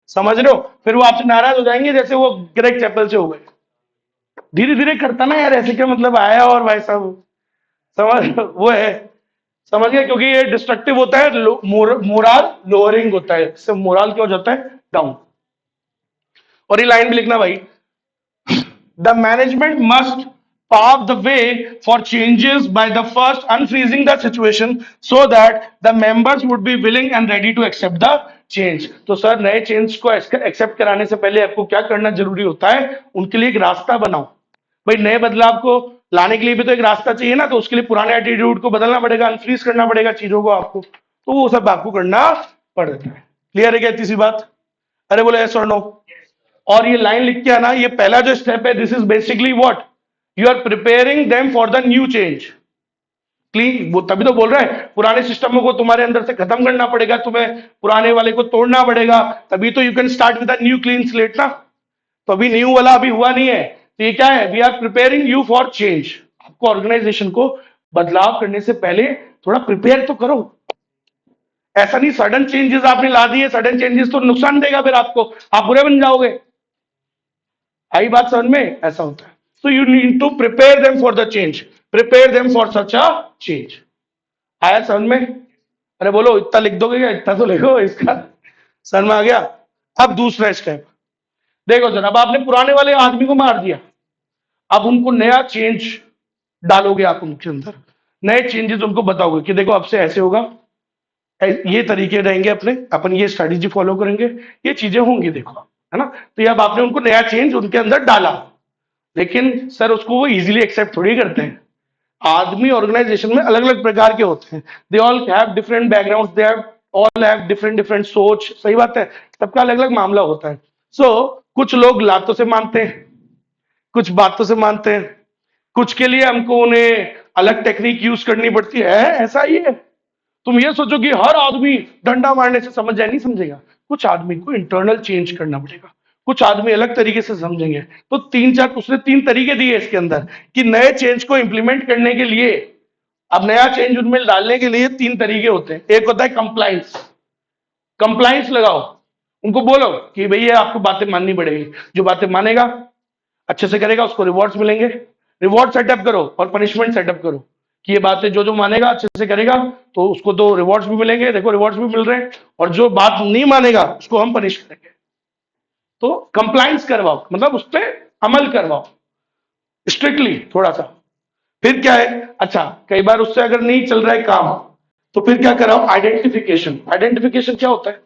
समझ रहे हो, फिर वो आपसे नाराज हो जाएंगे जैसे वो ग्रेग चैपल से हो गए, धीरे धीरे करता ना यार, ऐसे क्या मतलब आया और भाई साहब समझ वो है, समझ गए, क्योंकि ये डिस्ट्रक्टिव होता है, मोरल लोअरिंग होता है, इससे मोरल क्या हो जाता है, डाउन। और ये लाइन भी लिखना भाई, the management must pave the way for changes by the first unfreezing the situation so that the members would be willing and ready to accept the change। तो सर नए चेंज को accept कराने से पहले आपको क्या करना जरूरी होता है, उनके लिए एक रास्ता बनाओ, भाई नए बदलाव को लाने के लिए भी तो एक रास्ता चाहिए ना, तो उसके लिए पुराने एटीट्यूड को बदलना पड़ेगा, अनफ्रीज करना पड़ेगा चीजों को आपको, तो वो सब आपको करना पड़ता है। क्लियर है क्या इतनी सी बात, अरे बोले यस और नो। और ये लाइन लिख के आना, ये पहला जो स्टेप है, this is basically what you are preparing them for the new change. Clean, वो तभी तो बोल रहा है पुराने सिस्टमों को तुम्हारे अंदर से खत्म करना पड़ेगा, तुम्हें पुराने वाले को तोड़ना पड़ेगा, तभी तो you can start with new clean slate ना, तो अभी न्यू वाला अभी हुआ नहीं है, तो ये क्या है, we are preparing you for change, आपको ऑर्गेनाइजेशन को बदलाव करने से पहले थोड़ा प्रिपेयर तो करो, ऐसा नहीं सडन चेंजेस आपने ला दिए, सडन चेंजेस तो नुकसान देगा, फिर आपको आप बुरे बन जाओगे, आई बात समझ में, ऐसा होता है, so you need to prepare them for the change, prepare them for such a change, आया समझ में, अरे बोलो इतना लिख दोगे क्या, इतना तो लिखो इसका, समझ में आ गया। अब दूसरा स्टेप देखो सर, अब आपने पुराने वाले आदमी को मार दिया, अब उनको नया चेंज डालोगे आप उनके अंदर, नए चेंजेस उनको बताओगे कि देखो अब से ऐसे होगा, ये तरीके रहेंगे अपने, अपन ये स्ट्रेटेजी फॉलो करेंगे, ये चीजें होंगी देखो, है ना, तो ये अब आपने उनको नया चेंज उनके अंदर डाला, लेकिन सर उसको वो इजीली एक्सेप्ट थोड़ी करते हैं, आदमी ऑर्गेनाइजेशन में अलग अलग प्रकार के होते हैं, they all have different background, they all have different different सोच, सही बात है, सबका अलग अलग मामला होता है, कुछ लोग लातों से मानते हैं, कुछ बातों से मानते हैं, कुछ के लिए हमको उन्हें अलग टेक्निक यूज करनी पड़ती है, ऐसा ही है, तुम ये सोचो कि हर आदमी डंडा मारने से समझ जाए, नहीं समझेगा, कुछ आदमी को इंटरनल चेंज करना पड़ेगा, कुछ आदमी अलग तरीके से समझेंगे, तो तीन चार उसने तीन तरीके दिए इसके अंदर कि नए चेंज को इंप्लीमेंट करने के लिए, अब नया चेंज उनमें डालने के लिए तीन तरीके होते हैं, एक होता है कंप्लाइंस, कंप्लाइंस लगाओ, उनको बोलो कि भैया आपको बातें माननी पड़ेगी, जो बातें मानेगा अच्छे से करेगा उसको रिवॉर्ड्स मिलेंगे, रिवॉर्ड सेटअप करो और पनिशमेंट सेटअप करो कि ये बातें जो जो मानेगा अच्छे से करेगा तो उसको तो रिवॉर्ड्स भी मिलेंगे, देखो रिवॉर्ड्स भी मिल रहे हैं, और जो बात नहीं मानेगा उसको हम पनिश करेंगे, तो कंप्लाइंस करवाओ, मतलब उस पर अमल करवाओ स्ट्रिक्टली थोड़ा सा। फिर क्या है, अच्छा कई बार उससे अगर नहीं चल रहा है काम, तो फिर क्या कराओ, आइडेंटिफिकेशन, आइडेंटिफिकेशन क्या होता है,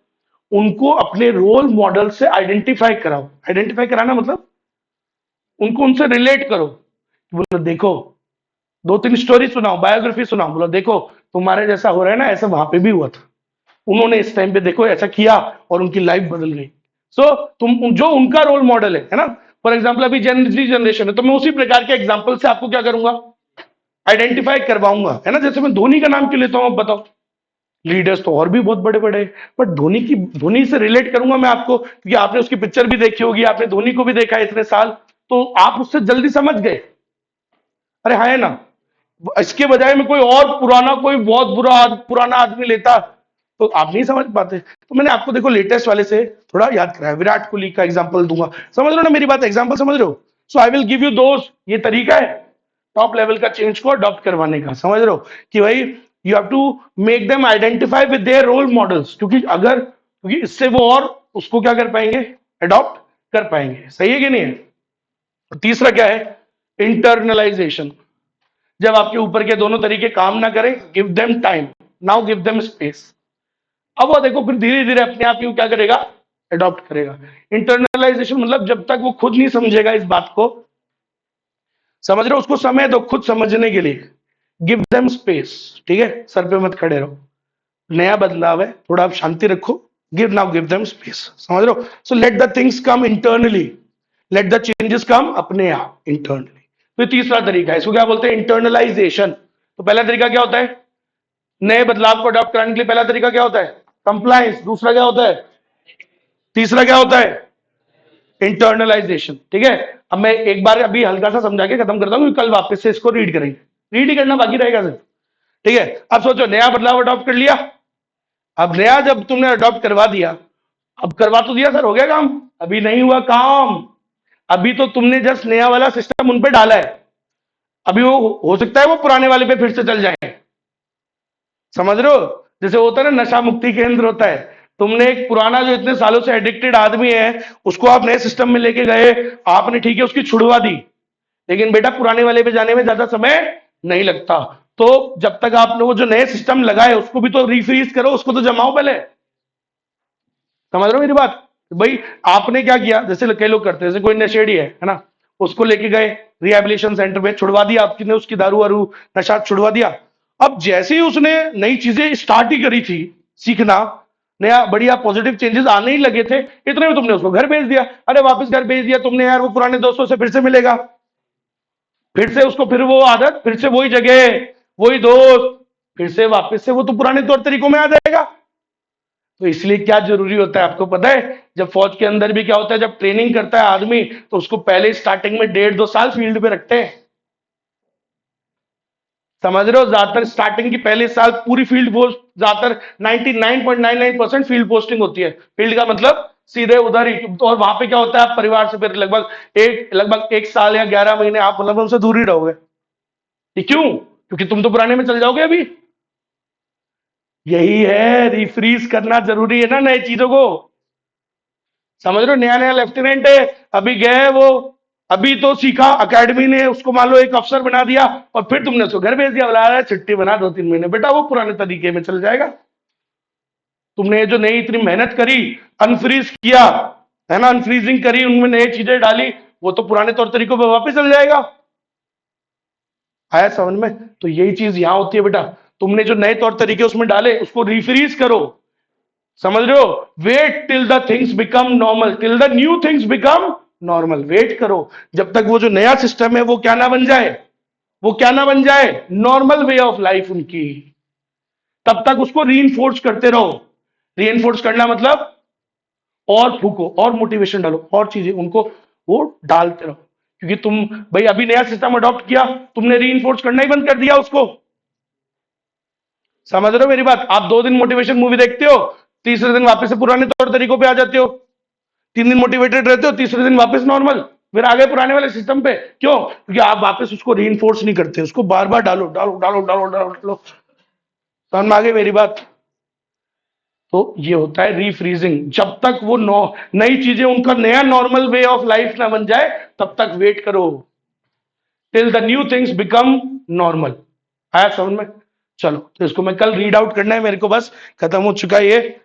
उनको अपने रोल मॉडल से आइडेंटिफाई कराओ, आइडेंटिफाई कराना मतलब उनको उनसे रिलेट करो, बोलो देखो दो तीन स्टोरी सुनाओ, बायोग्राफी सुनाओ, बोलो देखो तुम्हारे जैसा हो रहा है ना, ऐसा वहां पे भी हुआ था, उन्होंने इस टाइम पे देखो ऐसा किया और उनकी लाइफ बदल गई, तुम जो उनका रोल मॉडल है ना, फॉर एग्जाम्पल अभी जेनजी जनरेशन है, तो मैं उसी प्रकार के एग्जाम्पल से आपको क्या करूंगा, आइडेंटिफाई करवाऊंगा, है ना, जैसे मैं धोनी का नाम क्यों लेता हूं, अब बताओ, लीडर्स तो और भी बहुत बड़े बड़े हैं, बट धोनी से रिलेट करूंगा मैं आपको, क्योंकि आपने उसकी पिक्चर भी देखी होगी, आपने धोनी को भी देखा है इतने साल, तो आप उससे जल्दी समझ गए, अरे है ना, इसके बजाय में कोई और पुराना कोई बहुत पुराना आदमी लेता तो आप नहीं समझ पाते, तो मैंने आपको देखो लेटेस्ट वाले से थोड़ा याद कराया, विराट कोहली का एग्जांपल दूंगा, समझ रहे हो ना मेरी बात, एग्जांपल समझ रहे हो, so I will give you दोस्त, ये तरीका है टॉप लेवल का चेंज को अडॉप्ट करवाने का, समझ रहे हो कि भाई you have to make them identify with their role models, क्योंकि इससे वो और उसको क्या कर पाएंगे, अडॉप्ट कर पाएंगे, सही है कि नहीं है। तीसरा क्या है, इंटरनलाइजेशन, जब आपके ऊपर के दोनों तरीके काम ना करें, give them time, now give them space, अब वो देखो फिर धीरे धीरे अपने आप ही क्या करेगा, अडॉप्ट करेगा। इंटरनलाइजेशन मतलब जब तक वो खुद नहीं समझेगा इस बात को, समझ रहे हो, उसको समय दो खुद समझने के लिए, गिव देम स्पेस, ठीक है, सर पे मत खड़े रहो, नया बदलाव है, थोड़ा आप शांति रखो, गिव देम स्पेस, समझ रहे हो? So let the things come internally, let the changes come अपने आप इंटरनली। तो तीसरा तरीका है, इसको क्या बोलते हैं? इंटरनलाइजेशन। तो पहला तरीका क्या होता है? नए बदलाव को अडॉप्ट कराने के लिए पहला तरीका क्या होता है? कंप्लायंस। दूसरा क्या होता है? तीसरा क्या होता है? इंटरनलाइजेशन। ठीक है, अब मैं एक बार अभी हल्का सा समझा के खत्म करता हूं, कल वापस से इसको रीड करेंगे, रीड ही करना बाकी रहेगा सिर्फ। ठीक है, अब सोचो नया बदलाव अडॉप्ट कर लिया, अब नया जब तुमने अडॉप्ट करवा दिया, अब करवा तो दिया सर, हो गया काम? अभी नहीं हुआ काम, अभी तो तुमने जस्ट नया वाला सिस्टम उन पे डाला है, अभी वो हो सकता है वो पुराने वाले पे फिर से चल जाए, समझ रहे हो? जैसे होता है ना नशा मुक्ति केंद्र होता है, तुमने एक पुराना जो इतने सालों से एडिक्टेड आदमी है उसको आप नए सिस्टम में लेके गए, आपने ठीक है उसकी छुड़वा दी, लेकिन बेटा पुराने वाले पे जाने में ज्यादा समय नहीं लगता, तो जब तक आपने वो जो नए सिस्टम लगाए उसको भी तो रिफ्रीज करो, उसको तो जमाओ पहले। समझ रहे हो मेरी बात? भाई आपने क्या किया, जैसे कई लोग करते हैं, जैसे कोई नशेड़ी है ना, उसको लेके गए रिहेबिलिटेशन सेंटर में, छुड़वा दिया आपने उसकी दारू वारू नशा छुड़वा दिया, अब जैसे ही उसने नई चीजें स्टार्ट ही करी थी सीखना, नया बढ़िया पॉजिटिव चेंजेस आने ही लगे थे, इतने में तुमने उसको घर भेज दिया। अरे वापस घर भेज दिया तुमने, यार वो पुराने दोस्तों से फिर से मिलेगा, फिर से उसको फिर वो आदत, फिर से वही जगह, वही दोस्त, फिर से वापस से वो तो पुराने तौर तरीकों में आ जाएगा। तो इसलिए क्या जरूरी होता है आपको पता है? जब फौज के अंदर भी क्या होता है, जब ट्रेनिंग करता है आदमी तो उसको पहले स्टार्टिंग में 1.5-2 साल फील्ड पे रखते हैं, समझ रहे हो? ज्यादातर स्टार्टिंग की पहले साल पूरी फील्ड पोस्ट, ज्यादातर 99.99% फील्ड पोस्टिंग होती है। फील्ड का मतलब सीधे उधर ही, और वहां पे क्या होता है, आप परिवार से फिर लगभग 1 साल या 11 महीने आप मतलब उनसे दूर ही रहोगे। ये क्यों? क्योंकि तुम तो पुराने में चल जाओगे अभी। यही है, रिफ्रीज करना जरूरी है ना नई चीजों को, समझ रहे हो? नया नया लेफ्टिनेंट है, अभी गए वो, अभी तो सीखा, एकेडमी ने उसको मान लो एक अफसर बना दिया, और फिर तुमने उसको घर भेज दिया, बोला "अरे, छुट्टी बना 2-3 महीने", बेटा वो पुराने तरीके में चल जाएगा। तुमने जो नई इतनी मेहनत करी, अनफ्रीज किया है ना, अनफ्रीजिंग करी, उनमें नई चीजें डाली, वो तो पुराने तौर तरीकों पर वापस चल जाएगा। आया समझ में? तो यही चीज यहां होती है बेटा, तुमने जो नए तौर तरीके उसमें डाले उसको रिफ्रीज करो, समझ रहे हो? Wait till the things become normal, till the new things become normal, wait करो जब तक वो जो नया सिस्टम है वो क्या ना बन जाए, वो क्या ना बन जाए, नॉर्मल वे ऑफ लाइफ उनकी। तब तक उसको रीइंफोर्स करते रहो, रीइंफोर्स करना मतलब और फूको और मोटिवेशन डालो और चीजें उनको वो डालते रहो, क्योंकि तुम भाई अभी नया सिस्टम अडॉप्ट किया, तुमने रीइंफोर्स करना ही बंद कर दिया उसको, समझ रहे हो मेरी बात? आप 2 दिन मोटिवेशन मूवी देखते हो, तीसरे दिन वापस से पुराने तौर तरीकों पे आ जाते हो, 3 दिन मोटिवेटेड रहते हो, तीसरे दिन वापस नॉर्मल, फिर आगे पुराने वाले सिस्टम पे। क्यों? क्योंकि आप वापस उसको रीइंफोर्स नहीं करते, उसको बार बार डालो डालो डालो डालो डालो डालो। समझ में आ गई मेरी बात? तो ये होता है रीफ्रीजिंग, जब तक वो नई चीजें उनका नया नॉर्मल वे ऑफ लाइफ ना बन जाए तब तक वेट करो, till the new things become normal. आया समझ में? चलो, तो इसको मैं कल रीड आउट करना है मेरे को, बस खत्म हो चुका है ये।